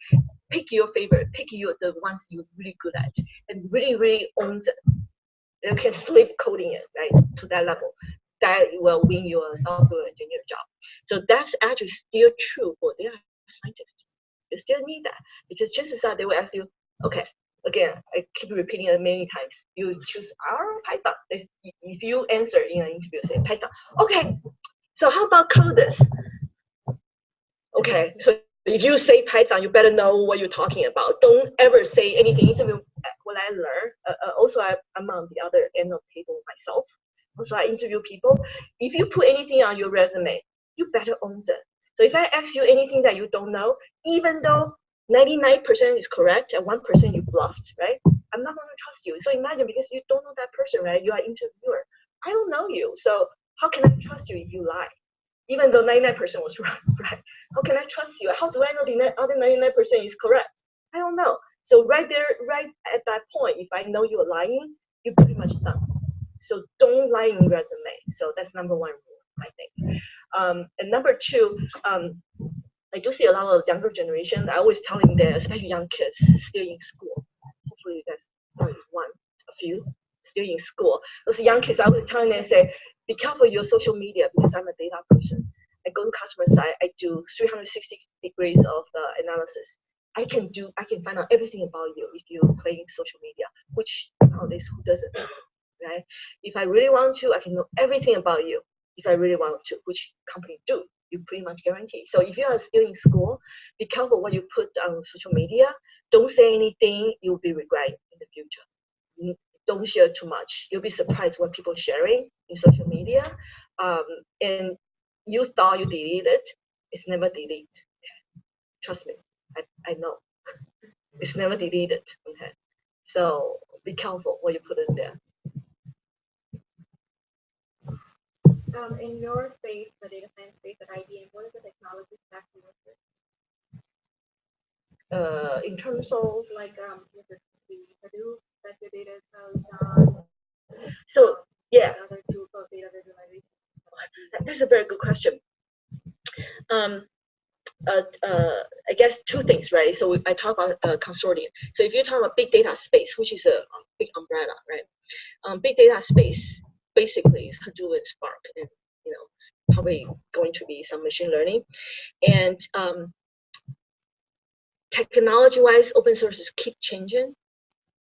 Pick your favorite. Pick the ones you're really good at, and really owns it. You can sleep coding it, right, to that level. That will win your software engineer job. So that's actually still true for data scientists. You still need that because chances are they will ask you, okay, again, I keep repeating it many times. You choose R or Python. If you answer in an interview, say Python. Okay, so how about code this? Okay, so if you say Python, you better know what you're talking about. Don't ever say anything. Even what I learned, also I'm on the other end of the table myself. Also, I interview people. If you put anything on your resume, you better own it. So if I ask you anything that you don't know, even though 99% is correct and 1% you bluffed, right? I'm not going to trust you. So imagine, because you don't know that person, right? You are interviewer. I don't know you. So how can I trust you if you lie? Even though 99% was right? How can I trust you? How do I know the other 99% is correct? I don't know. So right there, right at that point, if I know you're lying, you're pretty much done. So don't lie in resume. So that's number one rule, I think. And number two, I do see a lot of younger generation. I always tell them that, especially young kids still in school. Hopefully that's only a few still in school. Those young kids, I always tell them, say, be careful your social media, because I'm a data person. I go to customer side, I do 360 degrees of analysis. I can find out everything about you if you're playing social media, which nowadays who doesn't, right? If I really want to, I can know everything about you. If I really want to, which company do, you pretty much guarantee. So if you are still in school, be careful what you put on social media. Don't say anything you'll be regretting in the future. Don't share too much. You'll be surprised what people are sharing in social media. And you thought you deleted it, It's never deleted. Trust me, I know. It's never deleted. Okay, so be careful what you put in there. In your space, the data science space at IBM, what is the technology stack you work with? In terms of Like, is it the Hadoop that your data is housed on? so yeah, Other tools of data visualization? that's a very good question. I guess two things, right? So I talk about consortium. So if you talk about big data space, which is a big umbrella, right? Big data space basically is Hadoop and Spark, and probably going to be some machine learning. And technology-wise, open sources keep changing.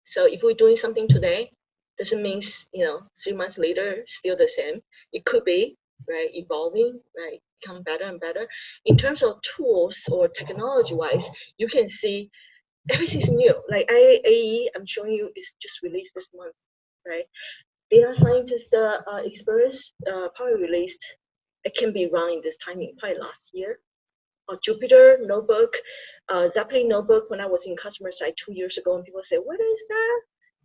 So if we're doing something today, doesn't mean 3 months later still the same. It could be right evolving, right, become better and better. In terms of tools or technology-wise, you can see everything's new. Like AE, I'm showing you, is just released this month, right? Data scientist experience probably released. It can be run in this timing, probably last year. Jupyter Notebook, Zeppelin Notebook. When I was in customer side 2 years ago, and people say, "What is that?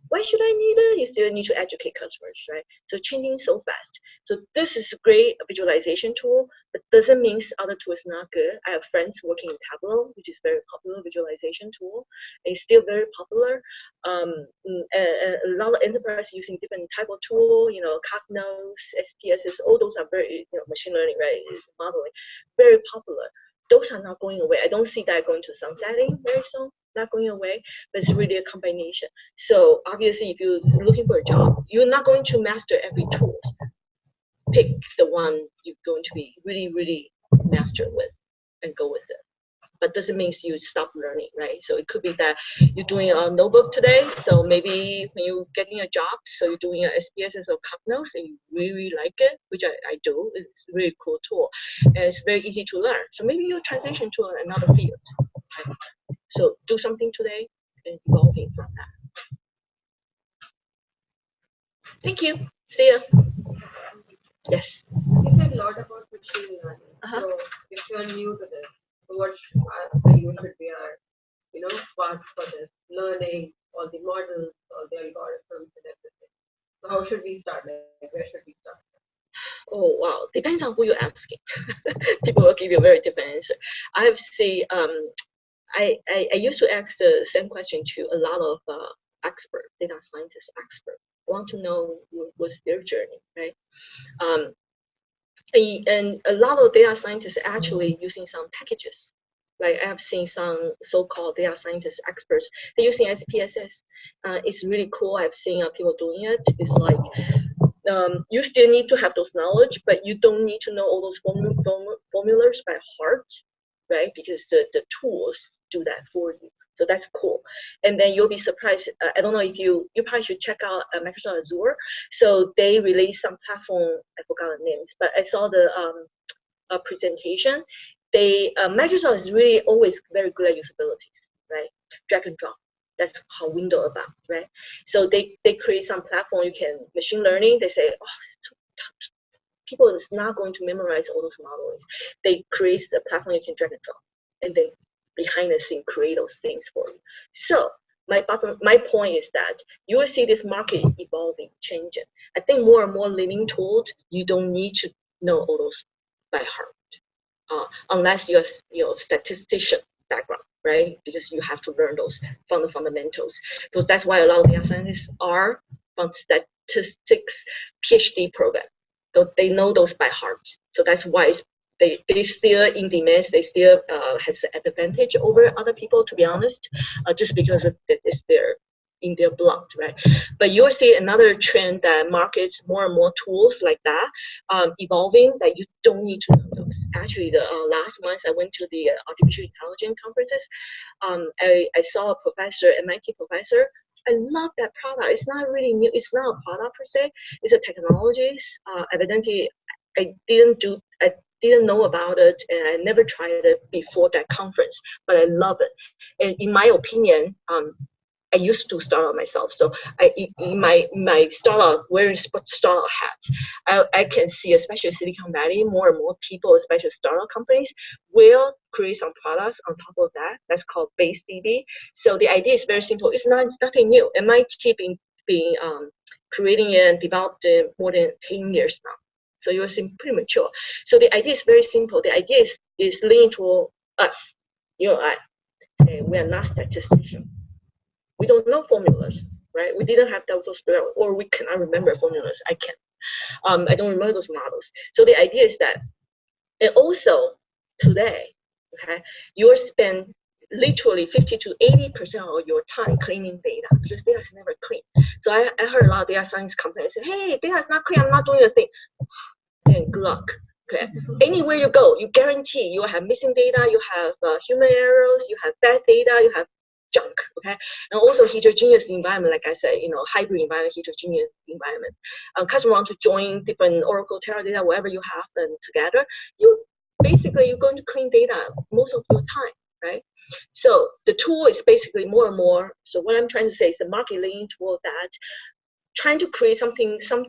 Why should I need it?" You still need to educate customers, right? So changing so fast. So this is a great visualization tool, but doesn't mean other tools not good. I have friends working in Tableau, which is very popular visualization tool. It's still very popular. A lot of enterprise using different type of tool, Cognos, SPSS, all those are very, machine learning, right? Modeling, very popular. Those are not going away. I don't see that going to sunsetting very soon. Not going away, but it's really a combination. So obviously, if you're looking for a job, you're not going to master every tool. Pick the one you're going to be really, really master with, and go with it. But doesn't mean you stop learning, right? So it could be that you're doing a notebook today. So maybe when you're getting a job, so you're doing a SPSS or Cognos, and you really like it, which I do. It's a really cool tool, and it's very easy to learn. So maybe you transition to another field. Right? So do something today and evolving from that. Thank you. See ya. Yes. You said a lot about machine learning. So if you're new to this, what you should be path for this, learning all the models, all the algorithms and everything. So how should we start? Like, where should we start? Oh wow, depends on who you're asking. People will give you a very different answer. I have seen I used to ask the same question to a lot of experts, data scientists experts. Want to know what's their journey, right? And a lot of data scientists actually using some packages. Like I have seen some so-called data scientist experts, they're using SPSS. It's really cool. I've seen people doing it. It's like you still need to have those knowledge, but you don't need to know all those formulas by heart, right? Because the tools do that for you. So that's cool. And then you'll be surprised. I don't know if you probably should check out Microsoft Azure. So they released some platform, I forgot the names, but I saw the presentation. Microsoft is really always very good at usabilities, right? Drag and drop. That's how Windows about, right? So they create some platform. You can machine learning. They say, people is not going to memorize all those models. They create the platform you can drag and drop, and then behind the scene create those things for you. So my point is that you will see this market evolving, changing. I think more and more living tools, you don't need to know all those by heart, unless you're statistician background, right? Because you have to learn those from the fundamentals. Because that's why a lot of data scientists are from statistics PhD program. So they know those by heart. So that's why they still in demand. They still has an advantage over other people, to be honest, just because it's in their blood, right? But you'll see another trend that markets more and more tools like that evolving, that you don't need to know those. Actually, the last month I went to the artificial intelligence conferences. I saw a professor, MIT professor. I love that product. It's not really new. It's not a product per se. It's a technology. Evidently, I didn't know about it, and I never tried it before that conference. But I love it. And in my opinion, I used to start out myself. So in my startup, wearing startup hats, I can see, especially Silicon Valley, more and more people, especially startup companies, will create some products on top of that. That's called BaseDB. So the idea is very simple. It's nothing new. MIT been creating it and developed it more than 10 years now. So you seem pretty mature. So the idea is very simple. The idea is linked to us, you and I. Say we are not statisticians. We don't know formulas, right? We didn't have those, or we cannot remember formulas. I can't. I don't remember those models. So the idea is that, and also today, okay, you spend literally 50 to 80% of your time cleaning data because data is never clean. So I heard a lot of data science companies say, hey, data is not clean, I'm not doing a thing. And good luck. Okay. Anywhere you go, you guarantee you have missing data, you have human errors, you have bad data, you have junk. Okay. And also heterogeneous environment, like I said, hybrid environment, heterogeneous environment. Customer want to join different Oracle, Teradata, whatever you have them together. You're going to clean data most of your time, right? So the tool is basically more and more. So what I'm trying to say is the market leaning toward that, trying to create some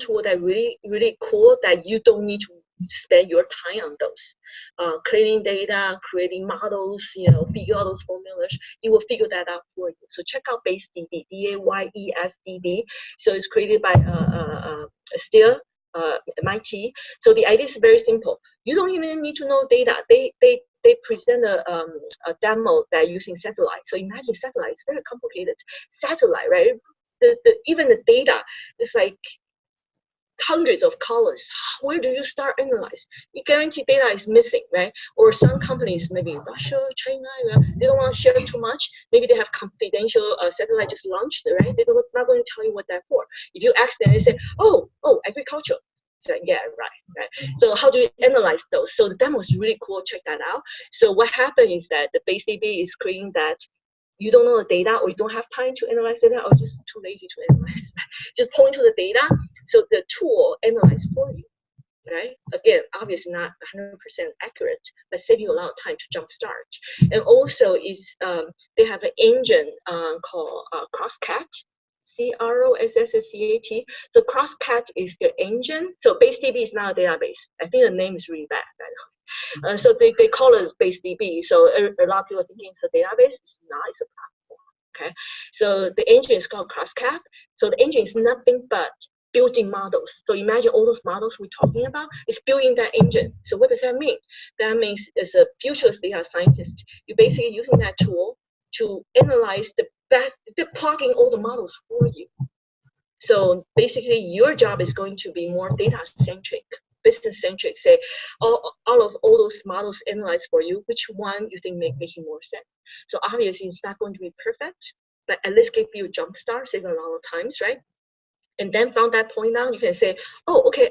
tool that really, really cool that you don't need to spend your time on those. Cleaning data, creating models, figure out those formulas. It will figure that out for you. So check out BaseDB, BAYESDB. So it's created by Steele, MIT. So the idea is very simple. You don't even need to know data. They present a demo that using satellite. So imagine satellite, it's very complicated. Satellite, right? Even the data is like hundreds of columns. Where do you start analyze? You guarantee data is missing, right? Or some companies, maybe Russia, China, they don't want to share too much. Maybe they have confidential satellite just launched, right? They're not going to tell you what that's for. If you ask them, they say, oh, agriculture. It's like, yeah, right. So how do you analyze those? So the demo is really cool. Check that out. So what happened is that the BaseDB is creating that you don't know the data, or you don't have time to analyze data, or just too lazy to analyze. Just point to the data, so the tool analyze for you, right? Again, obviously not 100% accurate, but save you a lot of time to jumpstart. And also they have an engine called Crosscat, CROSSCAT. So Crosscat is the engine. So BaseDB is not a database. I think the name is really bad. So they call it BaseDB. So a lot of people are thinking it's a database. It's not. It's a platform. Okay. So the engine is called Crosscat. So the engine is nothing but building models. So imagine all those models we're talking about is building that engine. So what does that mean? That means as a future data scientist, you're basically using that tool to analyze they're plugging all the models for you. So basically your job is going to be more data-centric, business-centric. Say, out of all those models analyzed for you, which one you think making more sense? So obviously it's not going to be perfect, but at least give you a jump start, save a lot of times, right? And then from that point on, you can say, oh, okay,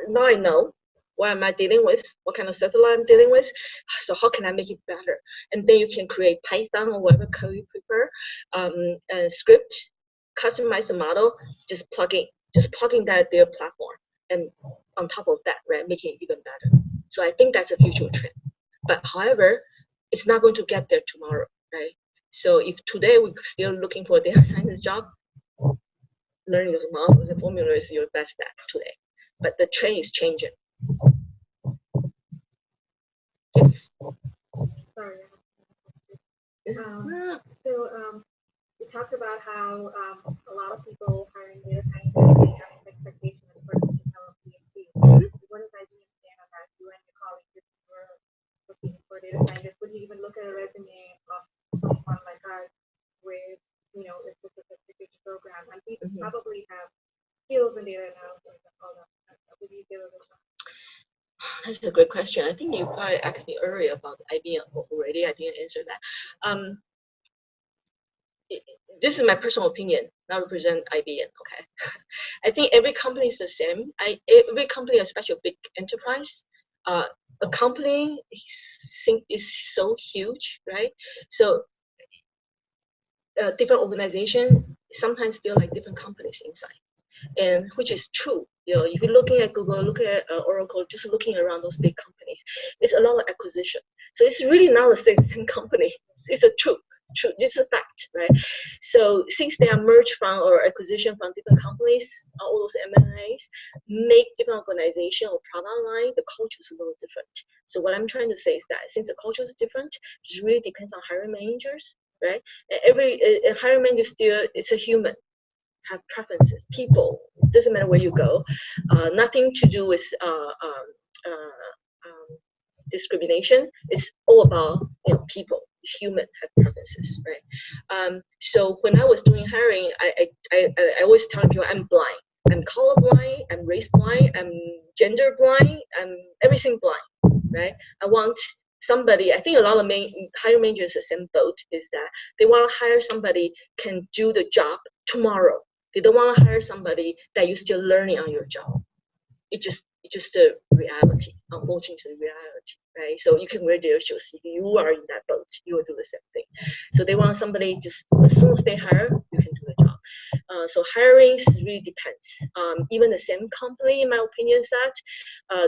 now I know what am I dealing with, what kind of satellite I'm dealing with, so how can I make it better? And then you can create Python or whatever code you prefer, script, customize the model, just plugging that their platform, and on top of that, right, making it even better. So I think that's a future trend. But however, it's not going to get there tomorrow, right? So if today we're still looking for a data scientist job, learning the models and formulas is your best bet today. But the trend is changing. Yes. Sorry. We talked about how a lot of people hiring data scientists have an expectation of the person to have a PhD. What is I understand on that? You and your colleagues, if you were looking for data scientists, would you even look at a resume of someone like us with, a specific certification program? And people probably have skills in data analysis and all that. Would you give it a shot? That's a great question. I think you probably asked me earlier about IBM already. I didn't answer that. This is my personal opinion, not represent IBM, okay? I think every company is the same. Every company, especially a big enterprise, a company is so huge, right? So different organizations sometimes feel like different companies inside, and which is true. If you're looking at Google, look at Oracle, just looking around those big companies, it's a lot of acquisition. So it's really not the same company. It's a truth. true. This is a fact, right? So since they are merged from or acquisition from different companies, all those M&As make different organization or product line, the culture is a little different. So what I'm trying to say is that since the culture is different, it really depends on hiring managers, right? And every hiring manager still is a human, have preferences. People, doesn't matter where you go, nothing to do with discrimination. It's all about people. It's human, have preferences, right? So when I was doing hiring, I always tell people I'm blind. I'm color blind. I'm race blind. I'm gender blind. I'm everything blind, right? I want somebody. I think a lot of hiring managers the same boat is that they want to hire somebody can do the job tomorrow. They don't want to hire somebody that you're still learning on your job. It's just a reality, unfortunately reality, right? So you can wear their shoes. If you are in that boat, you will do the same thing. So they want somebody just as soon as they hire, you can do the job. So hiring really depends. Even the same company, in my opinion, is that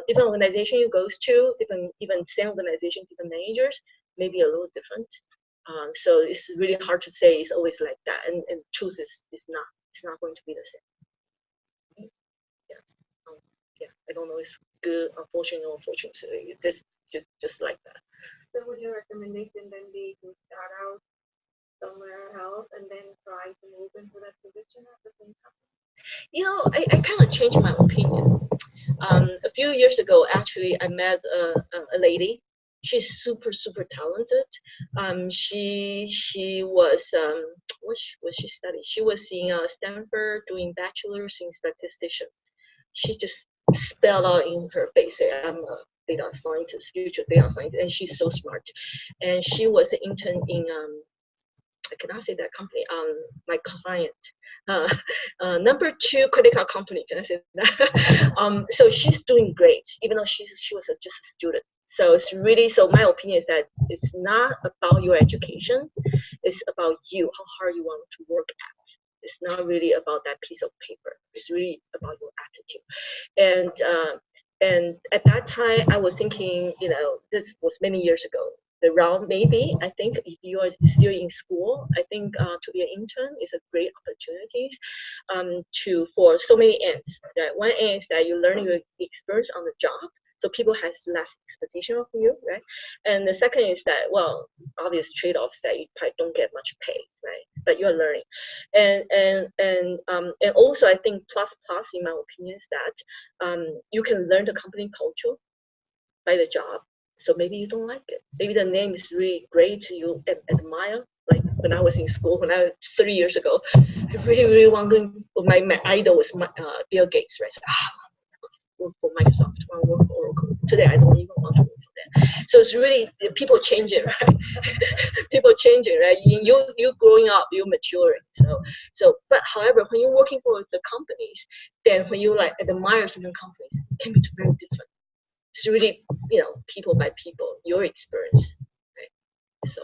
different organization you goes to, even same organization, different managers, maybe a little different. So it's really hard to say it's always like that, and truth is not. It's not going to be the same. Yeah, I don't know. It's good, unfortunately, or unfortunately. Just like that. So would your recommendation then be to start out somewhere else and then try to move into that position at the same time? I kind of changed my opinion. A few years ago, actually, I met a lady. She's super talented. She was what she studied? She was in Stanford doing bachelor's in statistician. She just spelled out in her face, I'm a data scientist, future data scientist, and she's so smart. And she was an intern in I cannot say that company. My client, number 2 credit card company. Can I say that? So she's doing great, even though she was just a student. So it's really, so my opinion is that it's not about your education. It's about you, how hard you want to work at. It's not really about that piece of paper. It's really about your attitude. And at that time, I was thinking, this was many years ago. The route maybe, I think if you are still in school, I think to be an intern is a great opportunity for so many ends. Right? One end is that you're learning your experience on the job. So people has less expectation of you, right? And the second is that, well, obvious trade-off is that you probably don't get much pay, right? But you're learning, and also I think plus in my opinion is that you can learn the company culture by the job. So maybe you don't like it. Maybe the name is really great. You admire. Like when I was in school, 30 years ago, I really want to. My idol was Bill Gates, right? So, work for Microsoft, work for Oracle. Today, I don't even want to work for them. So it's really, people change it, right? People change it, right? You growing up, you maturing. So, but however, when you're working for the companies, then when you admire certain companies, it can be very different. It's really, people by people, your experience, right? So.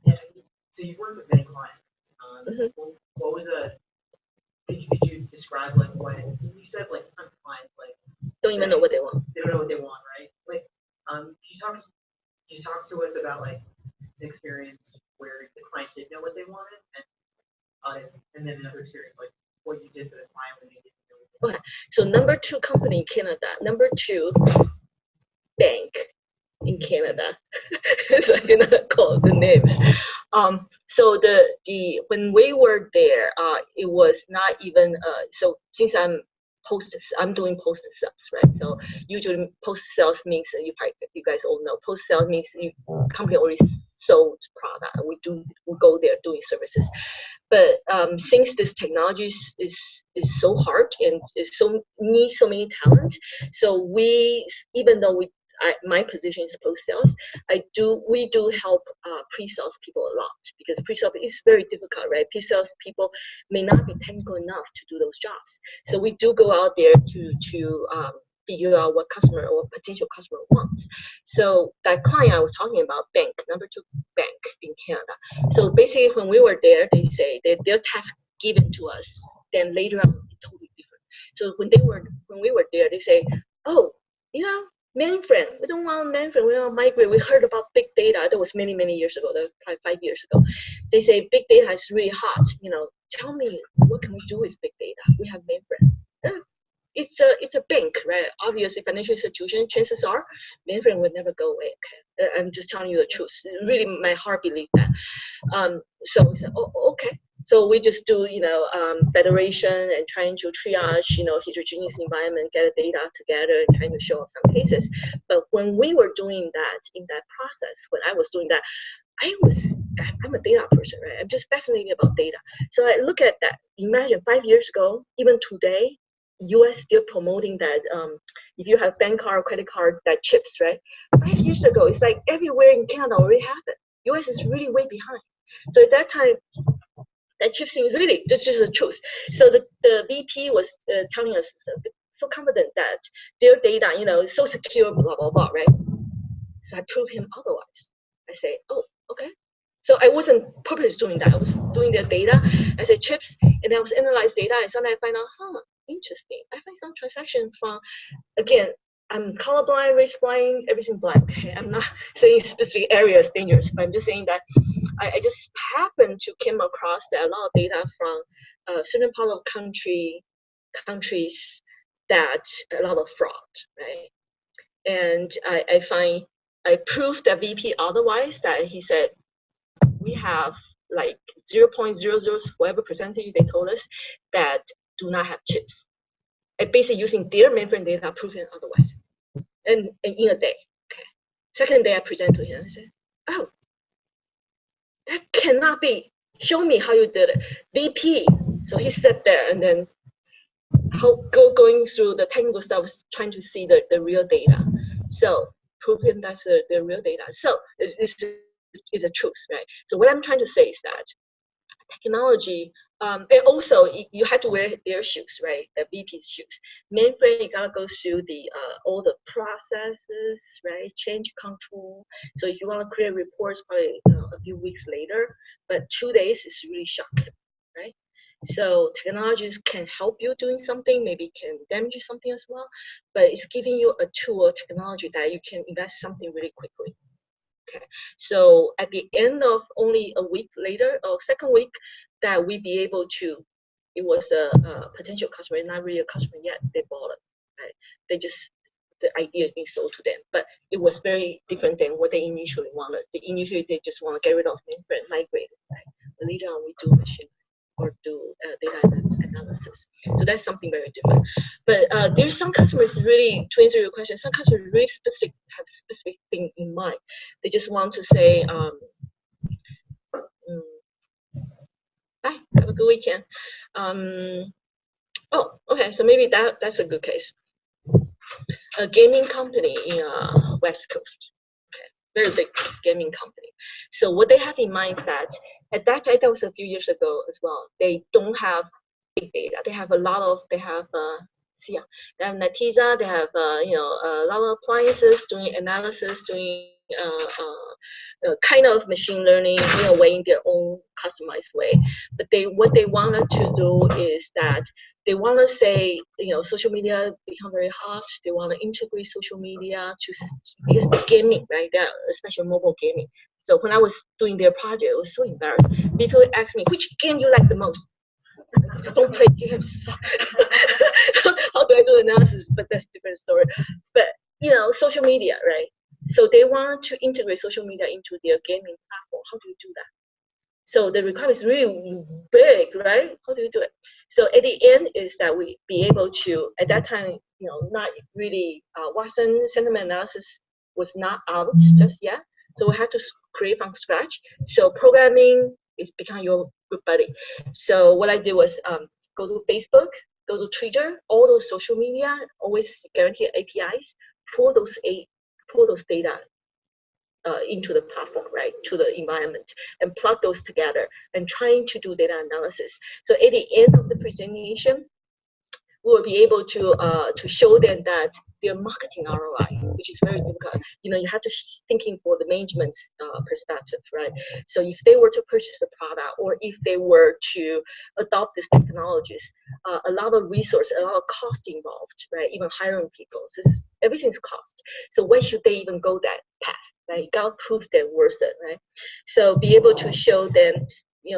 Yeah, so you've worked with many clients. What was could you describe what you said some clients don't even know what they want. They don't know what they want, right? Can you talk to us about an experience where the client didn't know what they wanted, and then another experience what you did for the client when they didn't know what they wanted. So number 2 company in Canada, number 2 bank in Canada. So I cannot call the names. So when we were there, it was not even so since I'm doing post sales, right? So usually post sales means you guys all know post sales means company already sold product. We go there doing services. But since this technology is so hard and needs so many talent, so even though my position is post sales, we do help pre-sales people a lot, because pre-sales is very difficult, right? Pre-sales people may not be technical enough to do those jobs. So we do go out there to figure out what customer or potential customer wants. So that client I was talking about, bank, number 2 bank in Canada. So basically when we were there, they say that their task given to us, then later on totally different. So when we were there, they say, oh, mainframe. We don't want mainframe. We want migrate. We heard about big data. That was many, many years ago. That was probably 5 years ago. They say big data is really hot. You know, tell me what can we do with big data? We have mainframe. It's a bank, right? Obviously, financial institution. Chances are, mainframe would never go away. Okay, I'm just telling you the truth. Really, my heart believes that. So we said, oh, okay. So we just do, you know, federation and trying to triage, you know, heterogeneous environment, get the data together, and trying to show up some cases. But when we were doing that, in that process, when I was doing that, I'm a data person, right? I'm just fascinated about data. So I look at that. Imagine 5 years ago, even today, US still promoting that if you have bank card, credit card, that chips, right? 5 years ago, it's like everywhere in Canada already have it. US is really way behind. So at that time, that chip thing is really just the truth. So the VP was telling us so confident that their data, you know, is so secure, blah, blah, blah, right? So I proved him otherwise. I say, oh, okay. So I wasn't purposely doing that. I was doing their data. I said chips, and I was analyze data, and suddenly I find out, interesting. I find some transaction from, again, I'm colorblind, race blind, everything blind. Okay? I'm not saying specific areas dangerous, but I'm just saying that I just happened to came across that a lot of data from certain part of countries that a lot of fraud, right? And I proved that VP otherwise, that he said we have like 0.00 whatever percentage they told us that do not have chips. And basically using their mainframe data proving otherwise. And in a day. Okay. Second day I present to him. I said, oh, that cannot be. Show me how you did it. VP. So he sat there and then going through the technical stuff, trying to see the real data. So prove him that's the real data. So it's a truth, right? So what I'm trying to say is that technology, and also you have to wear their shoes, right? The VP's shoes. Mainframe, you gotta go through all the processes, right? Change control. So if you want to create reports, probably a few weeks later, but 2 days is really shocking, right? So technologies can help you doing something, maybe can damage something as well, but it's giving you a tool, technology that you can invest something really quickly. Okay. So at the end of only a week later, or second week, that we be able to, it was a potential customer, not really a customer yet, they bought it, right? They just, the idea is being sold to them, but it was very different than what they initially wanted. Initially, they just want to get rid of mainframe, migrate it, right? But later on, we do machine or do data analysis. So that's something very different. But there's some customers really, to answer your question, some customers really have specific thing in mind. They just want to say, bye, have a good weekend. Oh, okay, so maybe that's a good case. A gaming company in West Coast, okay, very big gaming company. So what they have in mind is that at that time, that was a few years ago as well, they don't have big data. They have they have Netezza, they have a lot of appliances doing analysis, doing kind of machine learning in a way, in their own customized way. But what they wanted to do is that they want to say, social media become very hot. They want to integrate social media because the gaming, right? That, especially mobile gaming. So when I was doing their project, it was so embarrassed. People ask me, which game you like the most? I don't play games. How do I do analysis? But that's a different story. But social media, right? So they want to integrate social media into their gaming platform. How do you do that? So the requirement is really big, right? How do you do it? So at the end is that we be able to, at that time, not really, Watson sentiment analysis was not out just yet. So we had to create from scratch. So programming is becoming your good buddy. So what I did was go to Facebook, go to Twitter, all those social media, always guarantee APIs, pull those data into the platform, right, to the environment, and plug those together and trying to do data analysis. So at the end of the presentation, we will be able to show them that their marketing ROI, which is very difficult. You have to thinking for the management's perspective, right? So if they were to purchase the product, or if they were to adopt these technologies, a lot of resource, a lot of cost involved, right? Even hiring people. So everything's cost. So why should they even go that path? Right? You gotta prove they're worth it, right? So be able to show them,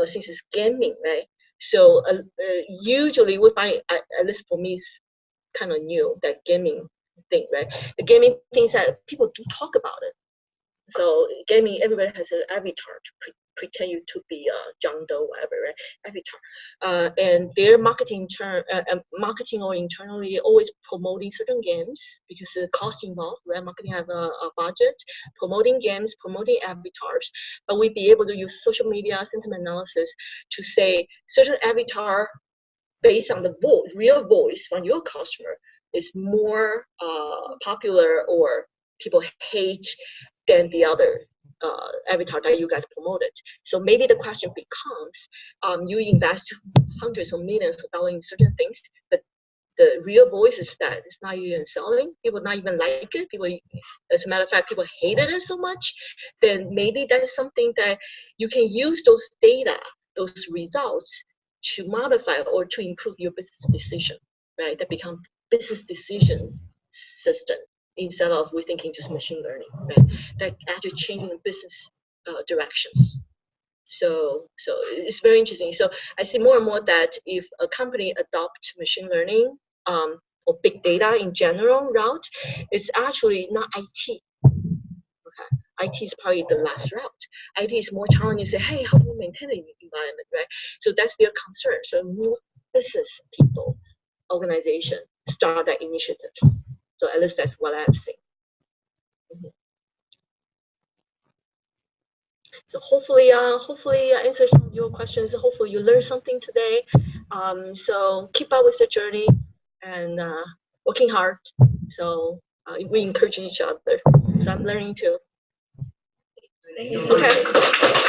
since it's gaming, right? So usually we find, at least for me, it's kind of new, that gaming thing, right? The gaming things that people do talk about it. So gaming, everybody has an avatar to pretend you to be John Doe, whatever, right? Avatar, and their marketing or internally always promoting certain games because the cost involved, right? Marketing have a budget, promoting games, promoting avatars, but we be able to use social media sentiment analysis to say certain avatar based on the real voice from your customer is more popular or people hate than the other avatar that you guys promoted. So maybe the question becomes, you invest hundreds of millions of dollars in certain things, but the real voice is that it's not even selling. People not even like it. People, as a matter of fact, people hated it so much. Then maybe that is something that you can use those data, those results, to modify or to improve your business decision, right? That become business decision system instead of we thinking just machine learning, right? That actually changing the business directions. So it's very interesting. So I see more and more that if a company adopts machine learning or big data in general route, it's actually not IT. Okay, IT is probably the last route. IT is more challenging. Say, hey, how do you maintain the environment, right? So that's their concern. So new business people, organization start that initiative. So at least that's what I've seen. So hopefully I answered some of your questions. Hopefully you learned something today. So keep up with the journey and working hard. So we encourage each other. So I'm learning too. Okay.